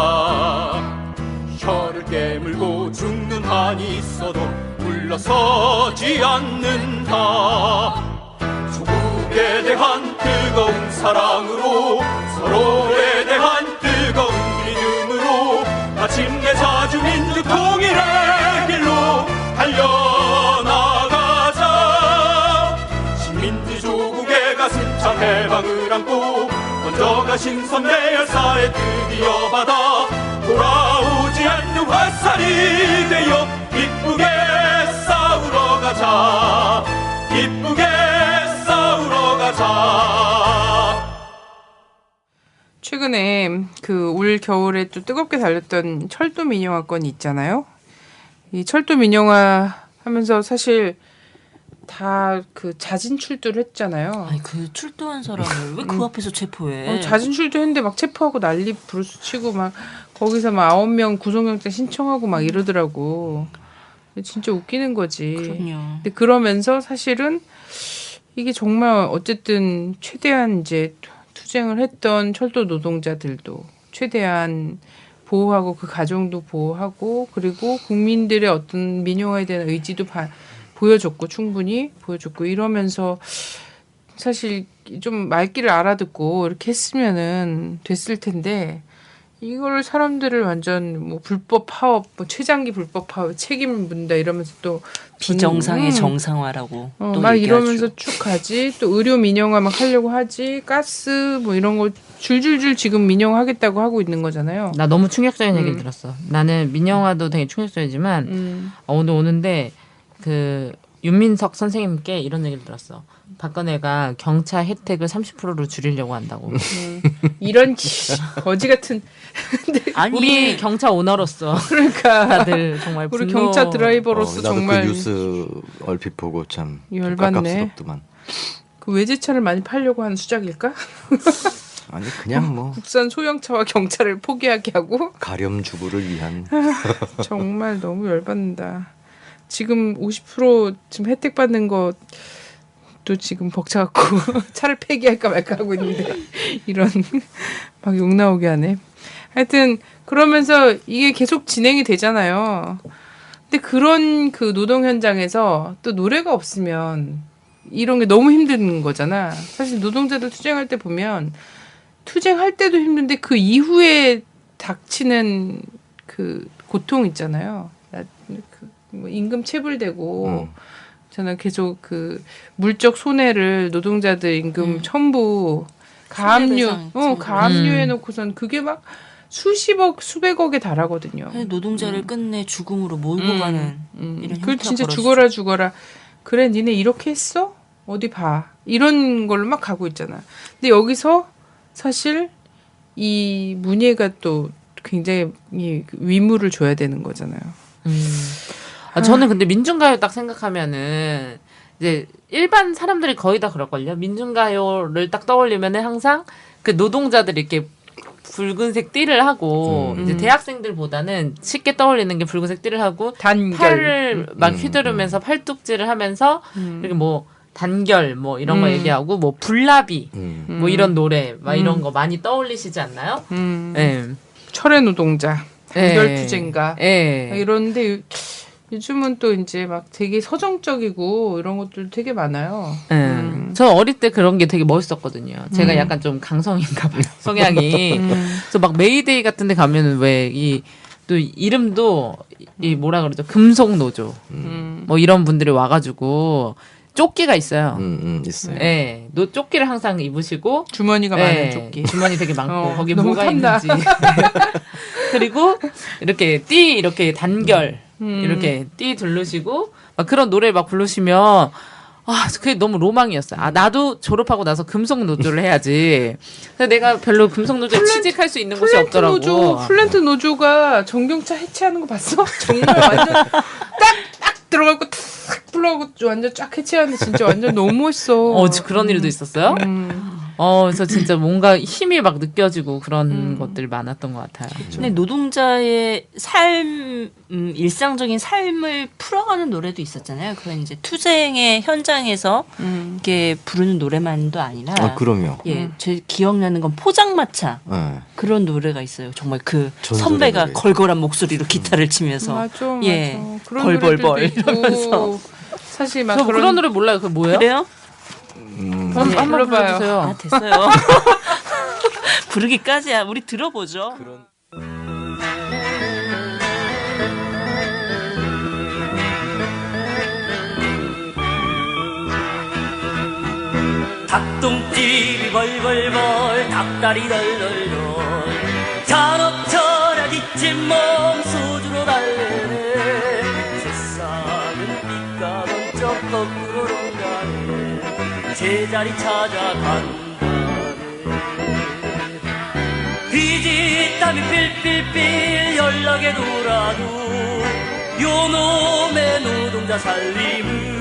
혀를 깨물고 죽는 한이 있어도 물러서지 않는다. 조국에 대한 뜨거운 사랑으로, 서로에 대한 뜨거운 믿음으로 마침내 자주민주 통일의 길로 달려나가자. 식민지 조국의 가슴찬 해방을 안고 먼저 가신 선배 열사에 드디어 받아 돌아오지 않는 화살이 되어 기쁘게 싸우러 가자. 기쁘게 싸우러 가자. 최근에 그 올 겨울에 또 뜨겁게 달렸던 철도 민영화 건이 있잖아요. 이 철도 민영화 하면서 사실 다 그 자진 출두를 했잖아요. 아니 그 출두한 사람을 왜 그 앞에서 체포해? 자진 출두했는데 막 체포하고 난리 부르스 치고 막 거기서 막 9명 구속영장 신청하고 막 이러더라고. 진짜 웃기는 거지. 그럼요. 근데 그러면서 사실은 이게 정말 어쨌든 최대한 이제 투쟁을 했던 철도 노동자들도 최대한 보호하고 그 가정도 보호하고 그리고 국민들의 어떤 민영화에 대한 의지도 보여줬고 충분히 보여줬고 이러면서 사실 좀 말귀를 알아듣고 이렇게 했으면은 됐을 텐데 이걸 사람들을 완전 뭐 불법 파업, 뭐 최장기 불법 파업 책임을 묻는다 이러면서 또 비정상의 정상화라고 또 막 얘기하죠. 이러면서 쭉 가지 또 의료 민영화 막 하려고 하지 가스 뭐 이런 거 줄줄줄 지금 민영화하겠다고 하고 있는 거잖아요. 나 너무 충격적인 얘기를 들었어. 나는 민영화도 되게 충격적이지만 오늘 오는데 그 윤민석 선생님께 이런 얘기를 들었어. 박근혜가 경찰 혜택을 30%로 줄이려고 한다고. 이런 거지 같은. 아니 우리 경찰 오너로서 그러니까 다들 정말 우리 분노. 경찰 드라이버로서 나도 정말 그 뉴스 얼핏 보고 참 열받네. 깝깝스럽더만. 그 외제차를 많이 팔려고 하는 수작일까? 아니 그냥 뭐 국산 소형차와 경찰을 포기하게 하고 가렴주부를 위한 정말 너무 열받는다. 지금 50% 지금 혜택 받는 것도 지금 벅차갖고 차를 폐기할까 말까 하고 있는데 이런 막 욕 나오게 하네. 하여튼 그러면서 이게 계속 진행이 되잖아요. 근데 그런 그 노동 현장에서 또 노래가 없으면 이런 게 너무 힘든 거잖아. 사실 노동자들 투쟁할 때 보면 투쟁할 때도 힘든데 그 이후에 닥치는 그 고통 있잖아요. 뭐 임금 체불되고 저는 계속 그 물적 손해를 노동자들 임금 첨부 가압류 가압류해 놓고선 그게 막 수십억 수백억에 달하거든요. 노동자를 끝내 죽음으로 몰고 가는 이런 그 진짜 벌어지죠. 죽어라 그래 니네 이렇게 했어? 어디 봐 이런 걸로 막 가고 있잖아. 근데 여기서 사실 이 문예가 또 굉장히 위무를 줘야 되는 거잖아요. 저는 근데 민중가요 딱 생각하면은 이제 일반 사람들이 거의 다 그럴걸요. 민중가요를 딱 떠올리면은 항상 그 노동자들이 이렇게 붉은색 띠를 하고 이제 대학생들보다는 쉽게 떠올리는 게 붉은색 띠를 하고 단결 팔을 막 휘두르면서 팔뚝질을 하면서 이렇게 뭐 단결 뭐 이런 거 얘기하고 뭐 불나비 뭐 이런 노래 막 이런 거 많이 떠올리시지 않나요? 네. 철의 노동자 단결 투쟁가 네. 이런데 요즘은 또 이제 막 되게 서정적이고 이런 것들 되게 많아요. 저 어릴 때 그런 게 되게 멋있었거든요. 제가 약간 좀 강성인가 봐요. 성향이. 그래서 막 메이데이 같은 데 가면은 왜 또 이름도 이 뭐라 그러죠? 금속 노조. 뭐 이런 분들이 와가지고 조끼가 있어요. 있어요. 네. 조끼를 항상 입으시고 주머니가 많은 조끼. 주머니 되게 많고 거기 너무 뭐가 탐나. 있는지. 그리고 이렇게 이렇게 단결 이렇게 띠 두르시고 막 그런 노래 막 부르시면 그게 너무 로망이었어요. 나도 졸업하고 나서 금속 노조를 해야지. 근데 내가 별로 금속 노조에 취직할 수 있는 곳이 없더라고. 플랜트 노조가 전경차 해체하는 거 봤어? 정말 완전 딱 들어가고 탁 불러가고 완전 쫙 해체하는데 진짜 완전 너무 멋있어. 그런 일도 있었어요? 그래서 진짜 뭔가 힘이 막 느껴지고 그런 것들이 많았던 것 같아요. 근데 노동자의 삶, 일상적인 삶을 풀어가는 노래도 있었잖아요. 그건 이제 투쟁의 현장에서 이렇게 부르는 노래만도 아니라. 그럼요. 제 기억나는 건 포장마차. 그런 노래가 있어요. 정말 그 선배가 노래. 걸걸한 목소리로 기타를 치면서. 맞아. 벌벌벌 그런 노래들도 있고. 이러면서. 사실 막 저 그런 노래 몰라요. 그게 뭐예요? 그래요? 한번 불러봐요. 불러주세요. 됐어요. 부르기까지야. 우리 들어보죠. 닭똥집이 벌벌벌 닭다리 덜덜덜 잔업철학 이친몸 소주로 달래네 세상은 빛과 번쩍 거꾸로 가네 제자리 찾아간다네 비지땀이 삘삘삘 연락에 돌아도 요놈의 노동자 살림은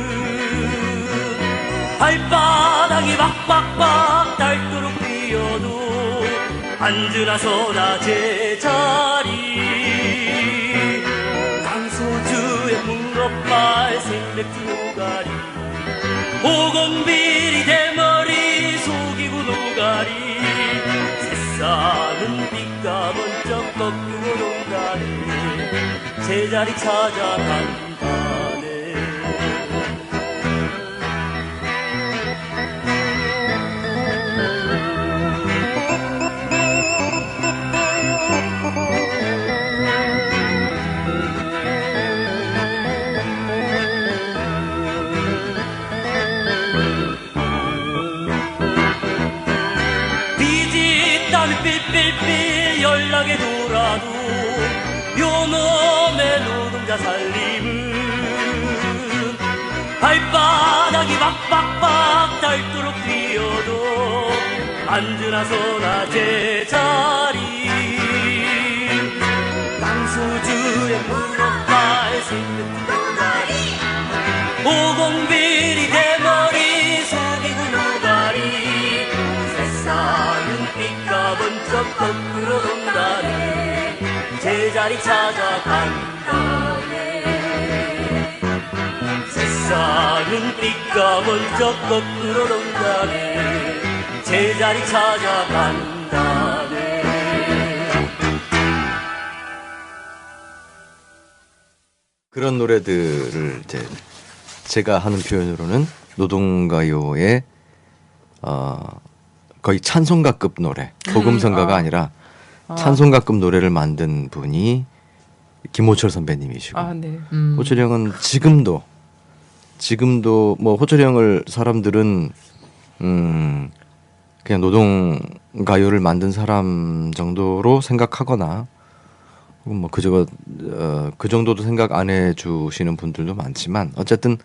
발바닥이 박박박 닳도록 뛰어도 앉으나서나 제자리 강소주의 문어발 생맥주 노가리 보건비리 대머리 속이고 노가리 새싸는 빛과 번쩍 거꾸로 논다네 제자리 찾아간다네 삘삘 연락에 돌아도 요놈의 노동자 살림은 발바닥이 박박박 닳도록 뛰어도 앉으나서나 제자리 강소주의 문어발 생맥주 노가리 오공비리 대머리 속이고 노가리 새싸는 빛과 번쩍 거꾸로 돈다네 제자리 찾아간다네 새싸는 빛과 번쩍 거꾸로 돈다네 제자리 찾아간다네 그런 노래들을 이제 제가 하는 표현으로는 노동가요의 거의 찬송가급 노래, 복음성가가 아니라 찬송가급 노래를 만든 분이 김호철 선배님이시고 네. 호철이 형은 지금도 뭐 호철이 형을 사람들은 그냥 노동가요를 만든 사람 정도로 생각하거나 혹은 뭐 그 정도도 생각 안 해주시는 분들도 많지만 어쨌든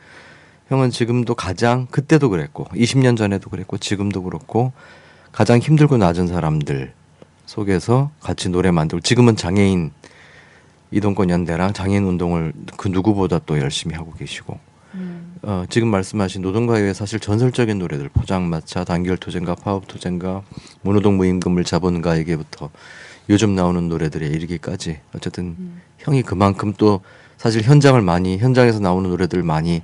형은 지금도 가장 그때도 그랬고 20년 전에도 그랬고 지금도 그렇고 가장 힘들고 낮은 사람들 속에서 같이 노래 만들고 지금은 장애인 이동권 연대랑 장애인 운동을 그 누구보다 또 열심히 하고 계시고 지금 말씀하신 노동가요의 사실 전설적인 노래들 포장마차, 단결투쟁가, 파업투쟁가, 무노동 무임금을 자본가에게부터 요즘 나오는 노래들에 이르기까지 어쨌든 형이 그만큼 또 사실 현장에서 나오는 노래들 많이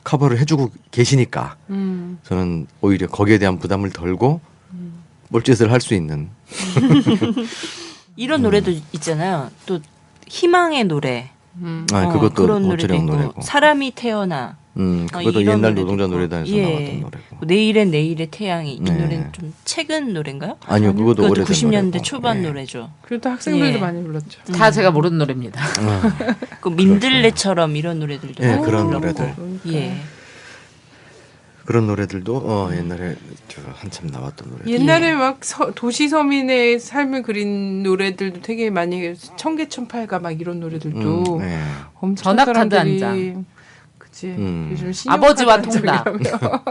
커버를 해주고 계시니까 저는 오히려 거기에 대한 부담을 덜고 몰짓을 할 수 있는 이런 노래도 있잖아요. 또 희망의 노래. 그것도 그런 호철이 형 노래도 노래고. 있고 사람이 태어나. 그것도 이런 옛날 노래도 노동자 있고. 노래단에서 예. 나왔던 노래고. 내일의 태양이 이 네. 노래는 좀 최근 노래인가요? 아니요, 그것도 오래된 90년대 노래고. 초반 예. 노래죠. 그래도 학생들도 예. 많이 불렀죠. 다 제가 모르는 노래입니다. 그 민들레처럼 이런 노래들도 예, 많이 그런 불렀고. 노래들. 예. 그런 노래들도 옛날에 한참 나왔던 노래. 옛날에 막 도시 서민의 삶을 그린 노래들도 되게 많이 청계천팔가 막 이런 노래들도 네. 엄청 전화카드 사람들이 한 장. 그치. 음. 요즘 아버지와 신용카드 한 통닭. 장이라며.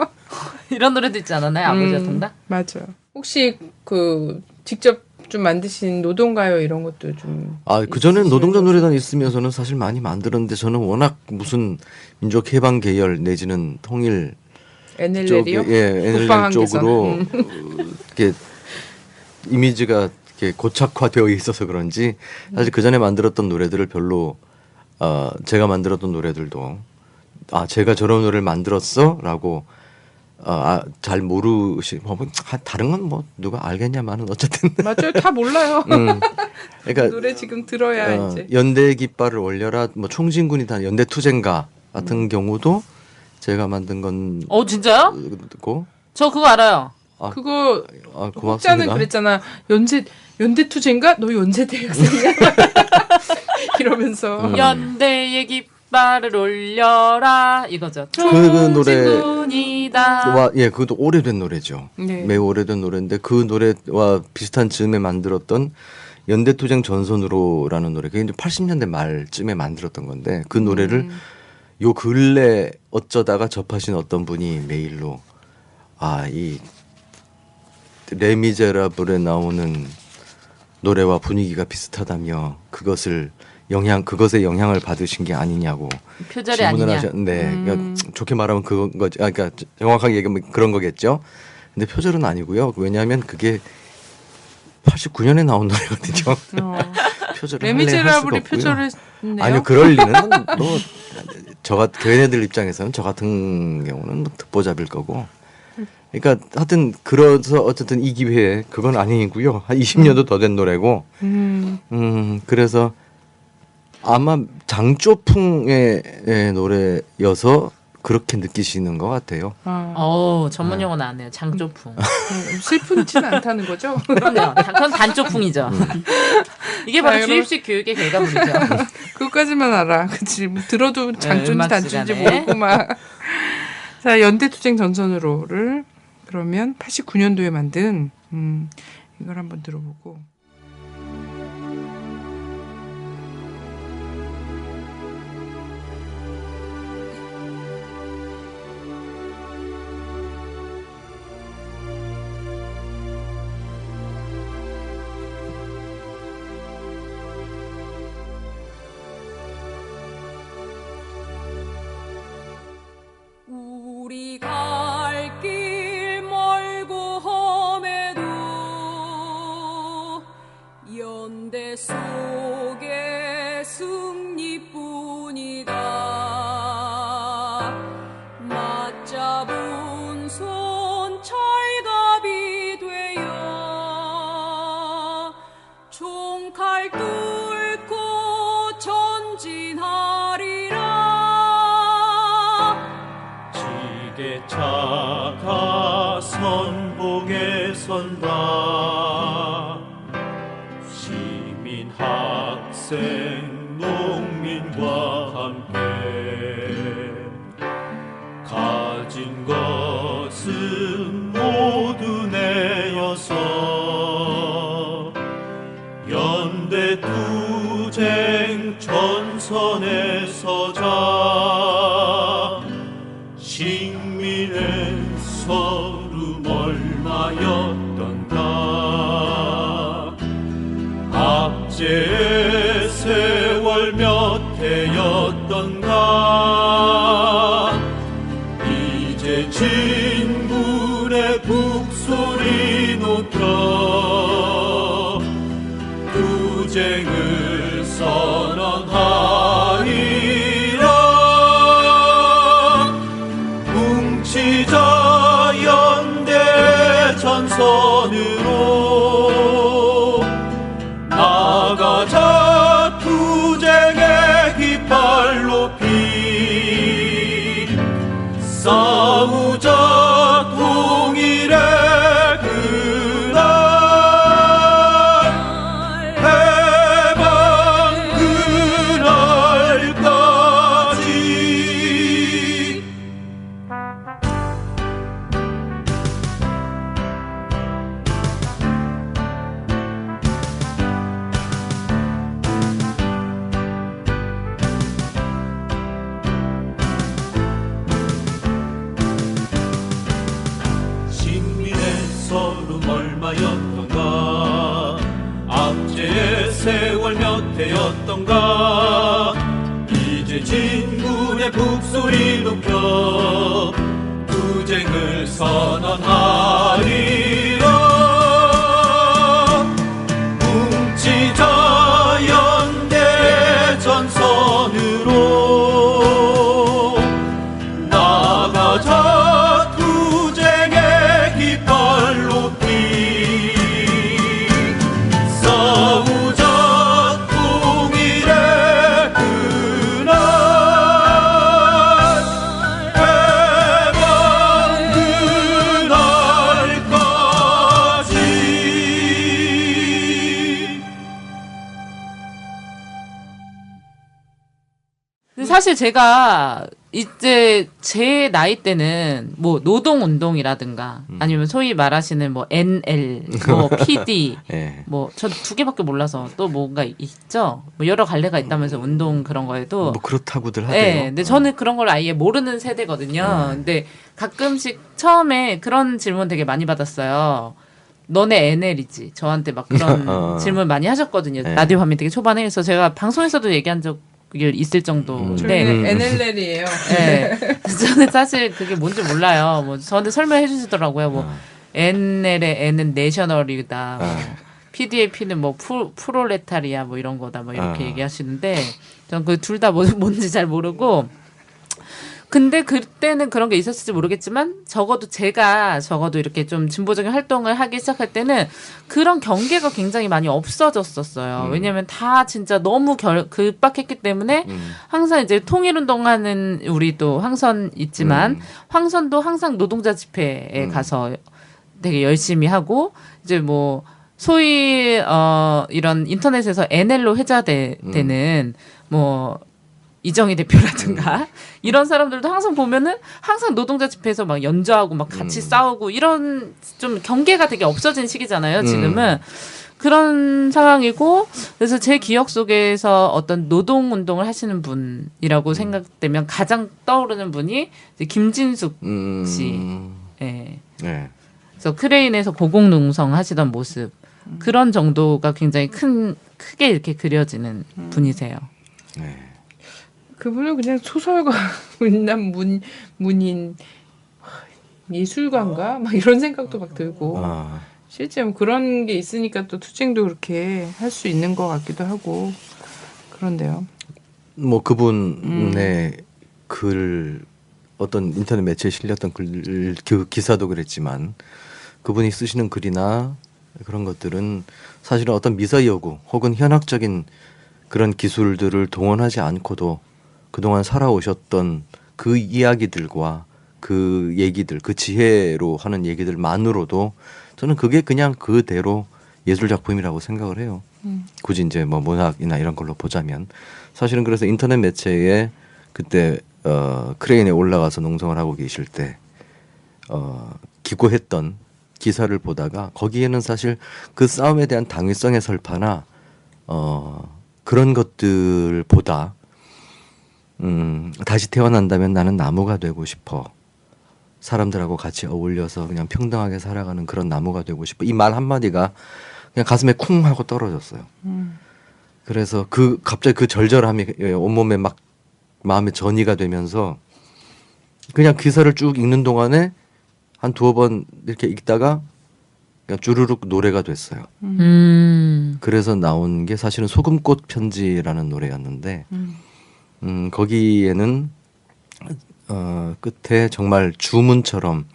이런 노래도 있지 않았나요? 아버지와 통닭? 맞아. 혹시 그 직접 좀 만드신 노동가요 이런 것도 좀. 그전엔 노동자 노래단 있으면서는 사실 많이 만들었는데 저는 워낙 무슨 민족 해방 계열 내지는 통일 NLL이요? NLL 국방한계선. 쪽으로 이렇게 이미지가 이렇게 고착화되어 있어서 그런지 사실 그 전에 만들었던 노래들을 별로 제가 만들었던 노래들도 제가 저런 노래를 만들었어라고 잘 다른 건 뭐 누가 알겠냐마는 어쨌든 맞아요. 다 몰라요. 그러니까 노래 지금 들어야 이제. 연대 깃발을 올려라 뭐 총진군이 다 연대 투쟁가 같은 경우도 제가 만든 건 진짜요? 고 저 그거 알아요. 그거 고맙습니다. 혹자는 그랬잖아. 연대투쟁가? 너 연세대 학생이야? 이러면서. 연대의 깃발을 올려라 이거죠. 그 노래 총진군이다. 그것도 오래된 노래죠. 네. 매우 오래된 노래인데 그 노래와 비슷한 즈음에 만들었던 연대투쟁 전선으로라는 노래, 그게 이제 80년대 말쯤에 만들었던 건데 그 노래를 요 근래 어쩌다가 접하신 어떤 분이 메일로 이 레미제라블에 나오는 노래와 분위기가 비슷하다며 그것을 그것에 영향을 받으신 게 아니냐고 표절이 질문을 아니냐. 하셨는데 그러니까 좋게 말하면 그건 거지. 그러니까 정확하게 얘기하면 그런 거겠죠. 근데 표절은 아니고요. 왜냐하면 그게 89년에 나온 노래거든요. 표절을 레미제라블이 표절했네요. 아니요, 그럴 리는 걔네들 입장에서는 저 같은 경우는 듣보잡일 거고. 그러니까 하여튼 그래서 어쨌든 이 기회에 그건 아니고요. 한 20년도 더 된 노래고. 그래서 아마 장조풍의 노래여서 그렇게 느끼시는 것 같아요. 전문 용어 나왔네요. 장조풍. 슬픈지는 않다는 거죠? 그럼요. 그건 단조풍이죠. 이게 바로 주입식 교육의 결과물이죠. 그것까지만 알아. 그치. 들어도 장조인지 음악 단조인지 시간에. 모르고 막. 자, 연대투쟁 전선으로를 그러면 89년도에 만든 이걸 한번 들어보고. 우리 갈 길 멀고 험해도 연대 속에 승리뿐이다. 맞잡은 손 철갑이 되어 총칼 뚫고 전진하리라. 지게차가 선봉에 선다. 시민 학생 농민과 함께 가진 것은 모두 내어서 연대 투쟁 전선에 서자. 식민의 서름 얼마였던가. 압제의 세월 몇 해였던가. 이제 진군의 북소리 높여 투쟁을 선언하리라. 뭉치자 연대 전선으로 나가자. 투쟁의 깃발 높이 싸우자. 통일의 그날 해방 그날까지. 식민의 서름 얼마였던가. 압제의 세월 몇 해였던가. 이제 진군의 북소리 높여 투쟁을 선언하리라. 뭉치자 연대 전선으로 나가자. 투쟁의 깃발 높이 싸우자. 통일의 그날 해방 그날까지. 근데 사실 제가 이제 제 나이 때는 뭐 노동운동이라든가 아니면 소위 말하시는 뭐 NL, 뭐 PD, 예. 뭐 저 두 개밖에 몰라서 또 뭔가 있죠. 뭐 여러 갈래가 있다면서 운동 그런 거에도. 뭐 그렇다고들 하대요. 네, 근데 저는 그런 걸 아예 모르는 세대거든요. 근데 가끔씩 처음에 그런 질문 되게 많이 받았어요. 너네 NL이지. 저한테 막 그런 질문 많이 하셨거든요. 네. 라디오 밤이 되게 초반에. 그래서 제가 방송에서도 얘기한 적이 있을 정도인데. 저희는 NLL이에요. 네. 저는 사실 그게 뭔지 몰라요. 뭐 저한테 설명해 주시더라고요. 뭐 NL의 N은 내셔널이다. 뭐 PD의 P는 뭐 프롤레타리아 뭐 이런 거다. 뭐 이렇게 얘기하시는데 전 그 둘 다 뭔지 잘 모르고. 근데 그때는 그런 게 있었을지 모르겠지만 적어도 이렇게 좀 진보적인 활동을 하기 시작할 때는 그런 경계가 굉장히 많이 없어졌었어요. 왜냐하면 다 진짜 너무 급박했기 때문에 항상 이제 통일운동하는 우리도 황선 있지만 황선도 항상 노동자 집회에 가서 되게 열심히 하고 이제 뭐 소위 이런 인터넷에서 NL로 회자되는 뭐 이정희 대표라든가 이런 사람들도 항상 보면은 항상 노동자 집회에서 막 연주하고 막 같이 싸우고 이런 좀 경계가 되게 없어진 시기잖아요. 지금은 그런 상황이고 그래서 제 기억 속에서 어떤 노동 운동을 하시는 분이라고 생각되면 가장 떠오르는 분이 이제 김진숙 씨. 네. 네. 그래서 크레인에서 고공농성 하시던 모습 그런 정도가 굉장히 크게 이렇게 그려지는 분이세요. 네. 그분은 그냥 소설가, 문인, 예술가인가? 막 이런 생각도 막 들고. 실제 뭐 그런 게 있으니까 또 투쟁도 그렇게 할 수 있는 것 같기도 하고. 그런데요. 뭐 그분의 글, 어떤 인터넷 매체에 실렸던 글, 그 기사도 그랬지만 그분이 쓰시는 글이나 그런 것들은 사실은 어떤 미사여구 혹은 현학적인 그런 기술들을 동원하지 않고도 그동안 살아오셨던 그 이야기들과 그 얘기들, 그 지혜로 하는 얘기들만으로도 저는 그게 그냥 그대로 예술 작품이라고 생각을 해요. 굳이 이제 뭐 문학이나 이런 걸로 보자면 사실은 그래서 인터넷 매체에 그때 크레인에 올라가서 농성을 하고 계실 때 기고했던 기사를 보다가 거기에는 사실 그 싸움에 대한 당위성의 설파나 그런 것들보다 다시 태어난다면 나는 나무가 되고 싶어. 사람들하고 같이 어울려서 그냥 평등하게 살아가는 그런 나무가 되고 싶어. 이 말 한마디가 그냥 가슴에 쿵 하고 떨어졌어요. 그래서 갑자기 그 절절함이 온몸에 막 마음에 전이가 되면서 그냥 기사를 쭉 읽는 동안에 한 두어 번 이렇게 읽다가 그냥 주르륵 노래가 됐어요. 그래서 나온 게 사실은 소금꽃 편지라는 노래였는데 거기에는 끝에 정말 주문처럼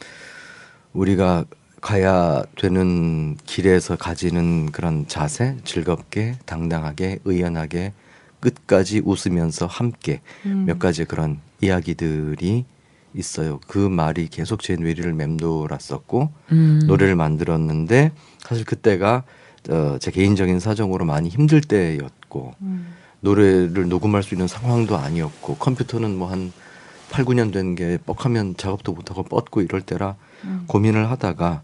우리가 가야 되는 길에서 가지는 그런 자세, 즐겁게, 당당하게, 의연하게, 끝까지 웃으면서 함께 몇 가지 그런 이야기들이 있어요. 그 말이 계속 제 뇌리를 맴돌았었고 노래를 만들었는데 사실 그때가 제 개인적인 사정으로 많이 힘들 때였고 노래를 녹음할 수 있는 상황도 아니었고 컴퓨터는 뭐 한 8, 9년 된 게 뻑하면 작업도 못하고 뻗고 이럴 때라 고민을 하다가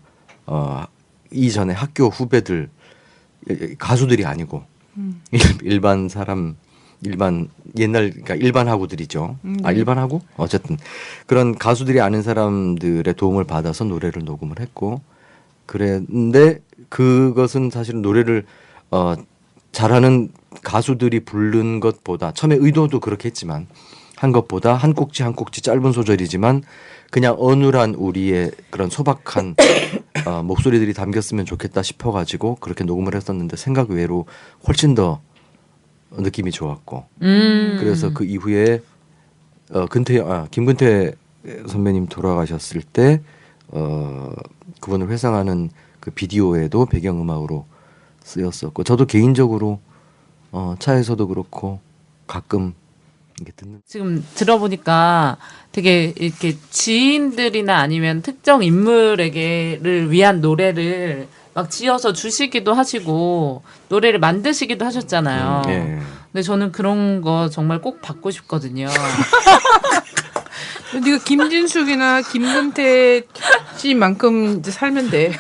이전에 학교 후배들 가수들이 아니고 일반 사람 옛날 그러니까 일반 하구들이죠. 일반 하구? 어쨌든 그런 가수들이 아는 사람들의 도움을 받아서 노래를 녹음을 했고 그랬는데 그것은 사실은 노래를 잘하는 가수들이 부른 것보다 처음에 의도도 그렇게 했지만 한 것보다 한 꼭지 한 꼭지 짧은 소절이지만 그냥 어눌한 우리의 그런 소박한 목소리들이 담겼으면 좋겠다 싶어가지고 그렇게 녹음을 했었는데 생각 외로 훨씬 더 느낌이 좋았고 그래서 그 이후에 김근태 선배님 돌아가셨을 때 그분을 회상하는 그 비디오에도 배경음악으로 쓰였었고 저도 개인적으로 차에서도 그렇고 가끔 이게 듣는 지금 들어보니까 되게 이렇게 지인들이나 아니면 특정 인물에게를 위한 노래를 막 지어서 주시기도 하시고 노래를 만드시기도 하셨잖아요. 예. 근데 저는 그런 거 정말 꼭 받고 싶거든요. 네가 김진숙이나 김근태 씨만큼 이제 살면 돼.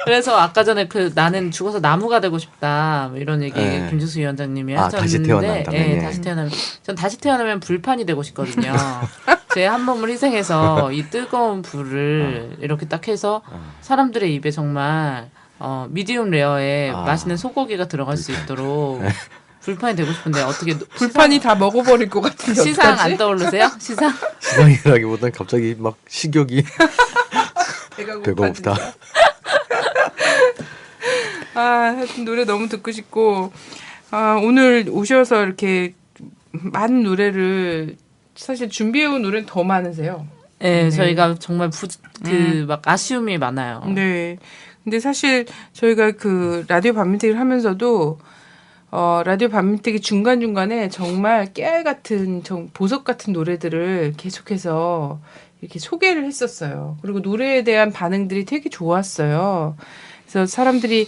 그래서 아까 전에 그 나는 죽어서 나무가 되고 싶다 뭐 이런 얘기 네. 김주수 위원장님이 다시 하셨는데 태어난다면, 예, 예. 다시 태어나면 전 다시 태어나면 불판이 되고 싶거든요. 제 한 몸을 희생해서 이 뜨거운 불을 이렇게 딱 해서 사람들의 입에 정말 미디움 레어에 맛있는 소고기가 들어갈 수 있도록 불판이 되고 싶은데 어떻게 불판이 다 먹어버릴 것 같은데 시상 어떡하지? 안 떠오르세요? 시상? 시상이라기보단 갑자기 막 식욕이 배가 배가 고프다. 진짜. 하여튼 노래 너무 듣고 싶고 오늘 오셔서 이렇게 많은 노래를 사실 준비해온 노래는 더 많으세요. 네, 저희가 정말 막 아쉬움이 많아요. 네. 근데 사실 저희가 그 라디오 반민특위를 하면서도 라디오 반민특위 중간중간에 정말 깨알 같은 보석 같은 노래들을 계속해서 이렇게 소개를 했었어요. 그리고 노래에 대한 반응들이 되게 좋았어요. 그래서 사람들이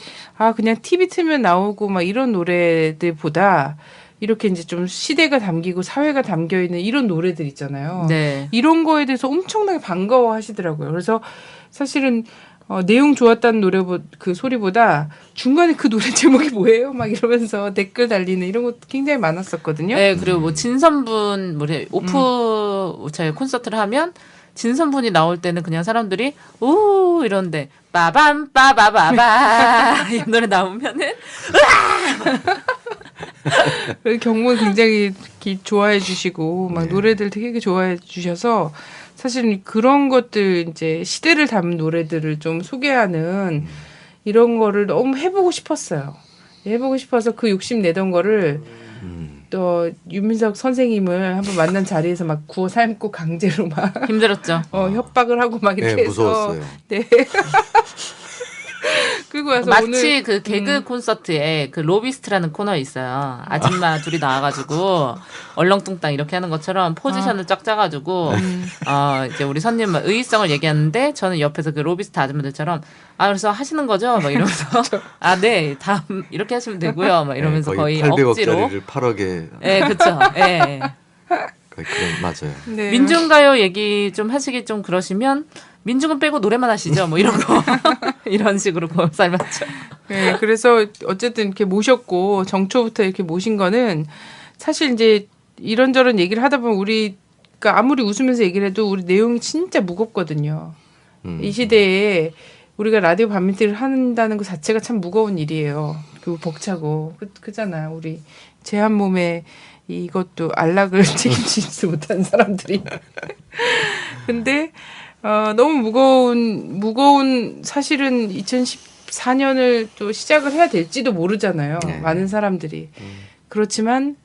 그냥 TV 틀면 나오고 막 이런 노래들보다 이렇게 이제 좀 시대가 담기고 사회가 담겨 있는 이런 노래들 있잖아요. 네. 이런 거에 대해서 엄청나게 반가워하시더라고요. 그래서 사실은 내용 좋았다는 노래 그 소리보다 중간에 그 노래 제목이 뭐예요? 막 이러면서 댓글 달리는 이런 것도 굉장히 많았었거든요. 네, 그리고 뭐 진선분 저희 콘서트를 하면 진선분이 나올 때는 그냥 사람들이 오 이런데 빠밤 빠바바바 이 노래 나오면은 경문 굉장히 좋아해 주시고 막 노래들 되게 좋아해 주셔서 사실 그런 것들 이제 시대를 담은 노래들을 좀 소개하는 이런 거를 너무 해보고 싶었어요. 해보고 싶어서 그 욕심 내던 거를 또 윤민석 선생님을 한번 만난 자리에서 막 구워 삶고 강제로 막 힘들었죠. 협박을 하고 막 이렇게 네, 해서 무서웠어요. 네. 그리고 와서 마치 오늘 그 개그 콘서트에 그 로비스트라는 코너 있어요. 아줌마 둘이 나와가지고 얼렁뚱땅 이렇게 하는 것처럼 포지션을 쫙 짜가지고 이제 우리 선님 의의성을 얘기하는데 저는 옆에서 그 로비스트 아줌마들처럼 그래서 하시는 거죠? 막 이러면서 네 다음 이렇게 하시면 되고요. 막 이러면서 거의 800억짜리를 억지로 8억에 네 그렇죠. 네. 거의 그런 맞아요. 네. 민중가요 얘기 좀 하시기 좀 그러시면 민중은 빼고 노래만 하시죠. 뭐 이런 거 이런 식으로 삶았죠. 네, 그래서 어쨌든 이렇게 모셨고 정초부터 이렇게 모신 거는 사실 이제 이런저런 얘기를 하다 보면 우리가 아무리 웃으면서 얘기를 해도 우리 내용이 진짜 무겁거든요. 이 시대에 우리가 라디오 반민특위를 한다는 것 자체가 참 무거운 일이에요. 그리고 벅차고 그잖아요. 우리 제 한 몸에 이것도 안락을 책임지지 못한 사람들이. 근데 너무 무거운 사실은 2014년을 또 시작을 해야 될지도 모르잖아요. 네. 많은 사람들이. 그렇지만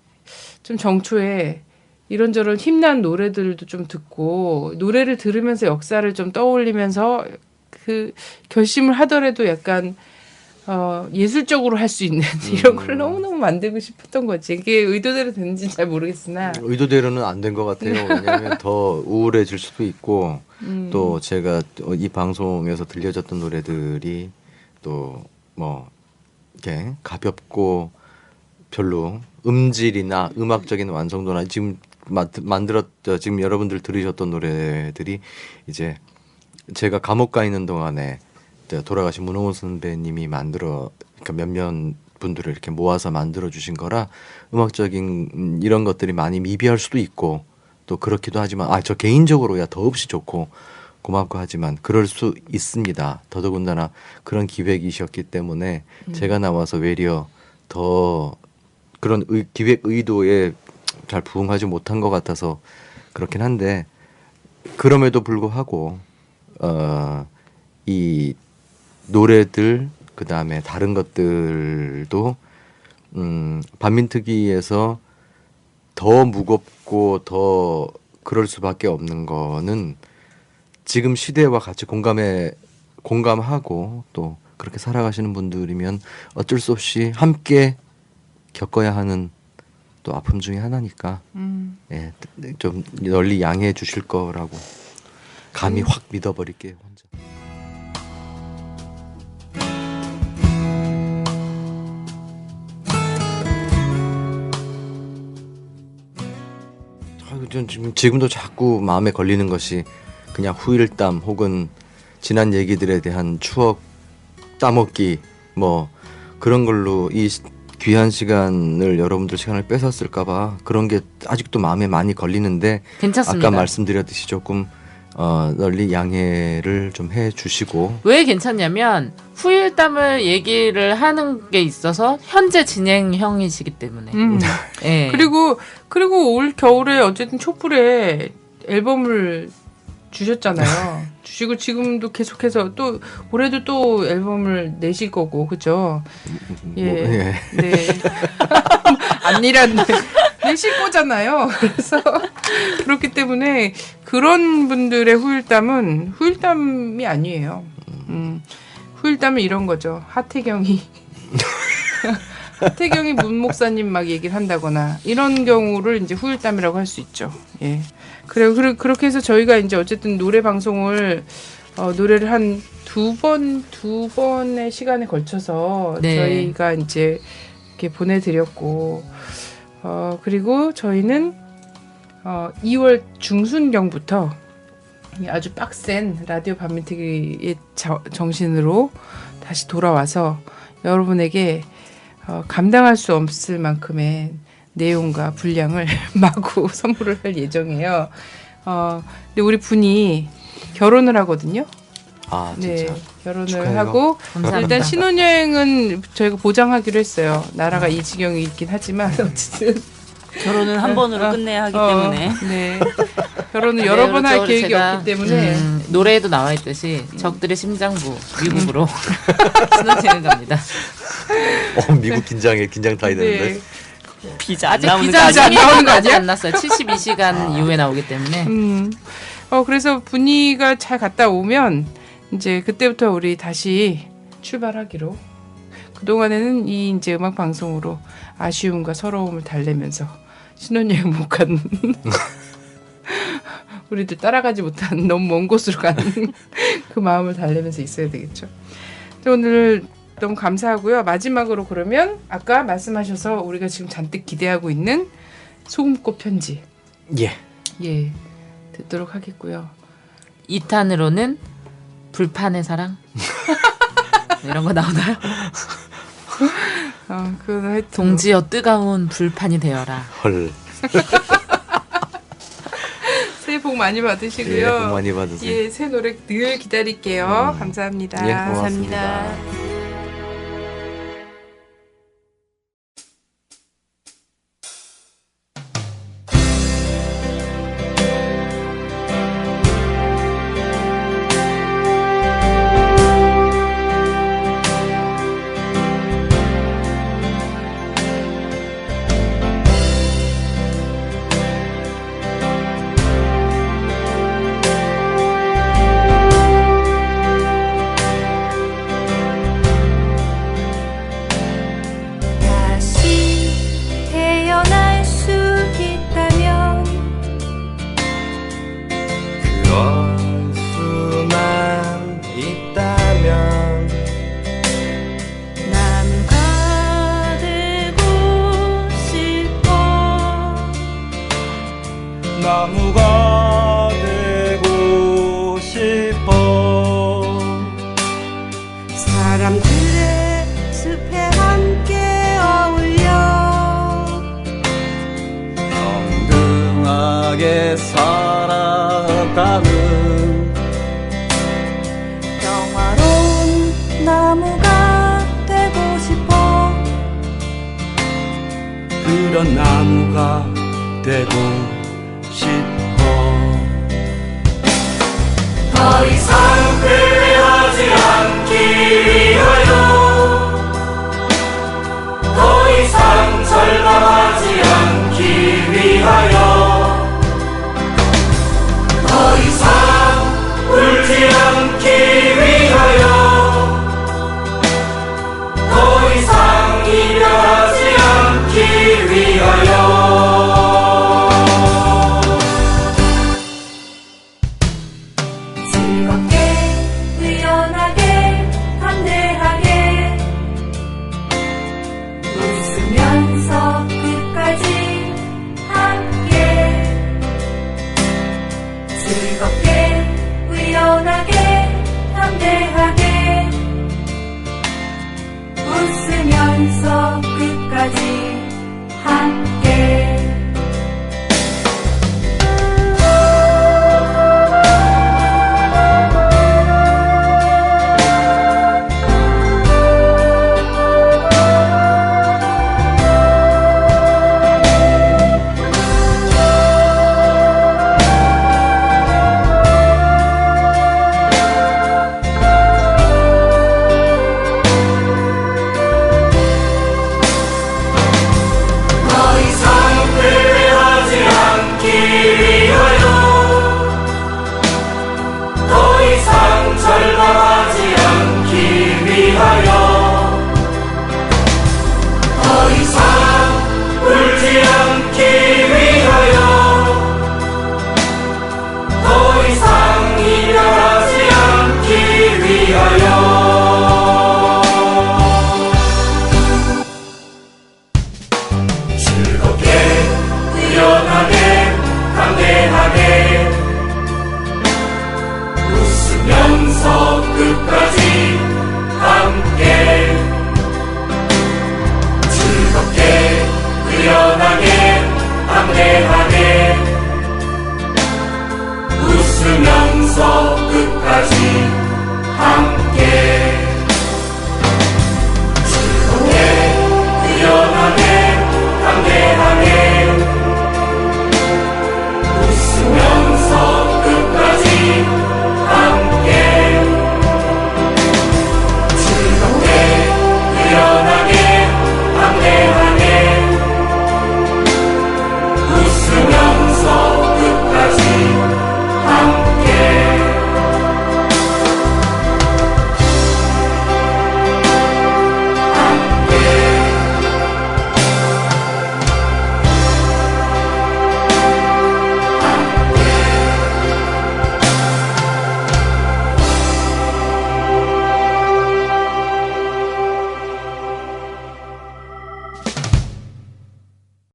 좀 정초에 이런저런 힘난 노래들도 좀 듣고 노래를 들으면서 역사를 좀 떠올리면서 그 결심을 하더라도 약간 예술적으로 할 수 있는 이런 걸 너무너무 만들고 싶었던 거지. 이게 의도대로 됐는지 잘 모르겠으나 의도대로는 안 된 것 같아요. 왜냐하면 더 우울해질 수도 있고 또 제가 이 방송에서 들려졌던 노래들이 또 뭐 이렇게 가볍고 별로 음질이나 음악적인 완성도나 지금 지금 여러분들 들으셨던 노래들이 이제 제가 감옥 가 있는 동안에 돌아가신 문홍원 선배님이 그러니까 몇몇 분들을 이렇게 모아서 만들어 주신 거라 음악적인 이런 것들이 많이 미비할 수도 있고 또 그렇기도 하지만 저 개인적으로야 더없이 좋고 고맙고 하지만 그럴 수 있습니다. 더더군다나 그런 기획이셨기 때문에 제가 나와서 외려 더 그런 기획 의도에 잘 부응하지 못한 것 같아서 그렇긴 한데 그럼에도 불구하고 이 노래들 그다음에 다른 것들도 반민특위에서 더 무겁고 더 그럴 수밖에 없는 거는 지금 시대와 같이 공감하고 또 그렇게 살아가시는 분들이면 어쩔 수 없이 함께 겪어야 하는 또 아픔 중에 하나니까 예, 좀 널리 양해해 주실 거라고 감히 확 믿어버릴게요. 혼자. 전 지금도 자꾸 마음에 걸리는 것이 그냥 후일담 혹은 지난 얘기들에 대한 추억 따먹기 뭐 그런 걸로 이 귀한 시간을 여러분들 시간을 뺏었을까봐 그런 게 아직도 마음에 많이 걸리는데 괜찮습니다. 아까 말씀드렸듯이 조금 널리 양해를 좀 해주시고 왜 괜찮냐면 후일담을 얘기를 하는 게 있어서 현재 진행형이시기 때문에. 네. 그리고 올 겨울에 어쨌든 촛불에 앨범을 주셨잖아요. 주시고 지금도 계속해서 또 올해도 또 앨범을 내실 거고 그죠? 예, 예. 네. 아니란데 내실 거잖아요. 그래서 그렇기 때문에 그런 분들의 후일담이 아니에요. 후일담은 이런 거죠. 하태경이 문 목사님 막 얘기를 한다거나 이런 경우를 이제 후일담이라고 할 수 있죠. 예. 그래요. 그렇게 해서 저희가 이제 어쨌든 노래 방송을 노래를 한 두 번의 시간에 걸쳐서 네. 저희가 이제 이렇게 보내드렸고 그리고 저희는 2월 중순경부터 아주 빡센 라디오 반민특위의 정신으로 다시 돌아와서 여러분에게 감당할 수 없을 만큼의 내용과 분량을 마구 선물을 할 예정이에요. 근데 우리 분이 결혼을 하거든요. 아 진짜. 네, 결혼을 축하해요. 하고 감사합니다. 일단 신혼여행은 저희가 보장하기로 했어요. 나라가 이 지경이 있긴 하지만 어쨌든 결혼은 한 번으로 끝내야 하기 때문에. 네. 결혼은 여러 번 할 계획이 없기 때문에 노래에도 나와 있듯이 적들의 심장부 미국으로 신혼여행 갑니다. 미국 긴장 타야 되는데. 네. 비자 안 아직 나오는 거 비자 아직 안 아니야? 나오는 거 아직 아니야? 안 났어요. 72시간 이후에 나오기 때문에. 그래서 분위기가 잘 갔다 오면 이제 그때부터 우리 다시 출발하기로. 그동안에는 이 이제 음악 방송으로 아쉬움과 서러움을 달래면서 신혼여행 못 간 우리들 따라가지 못한 너무 먼 곳으로 가는 그 마음을 달래면서 있어야 되겠죠. 오늘 너무 감사하고요. 마지막으로 그러면 아까 말씀하셔서 우리가 지금 잔뜩 기대하고 있는 소금꽃 편지 예. 듣도록 하겠고요. 2탄으로는 불판의 사랑 이런 거 나오나요? 그건 하여튼 동지여 뜨거운 불판이 되어라. 헐. 새해 복 많이 받으시고요. 예, 복 많이 받으세요. 예, 새 노래 늘 기다릴게요. 감사합니다. 예, 고맙습니다. 다시 태어날 수 있다면 그럴 수만 있다면 나무가 되고 싶어 나무가 되고 싶어 사람들의 숲에 함께 어울려 평등하게 살아가는 평화로운 나무가 되고 싶어 그런 나무가 되고 싶어 더 이상 패배하지 않기 위하여 더 이상 절망하지 않기 위하여 더 이상 울지 않기 위하여 더 이상 이별하지 않기 위하여 즐겁게 의연하게 함께 산성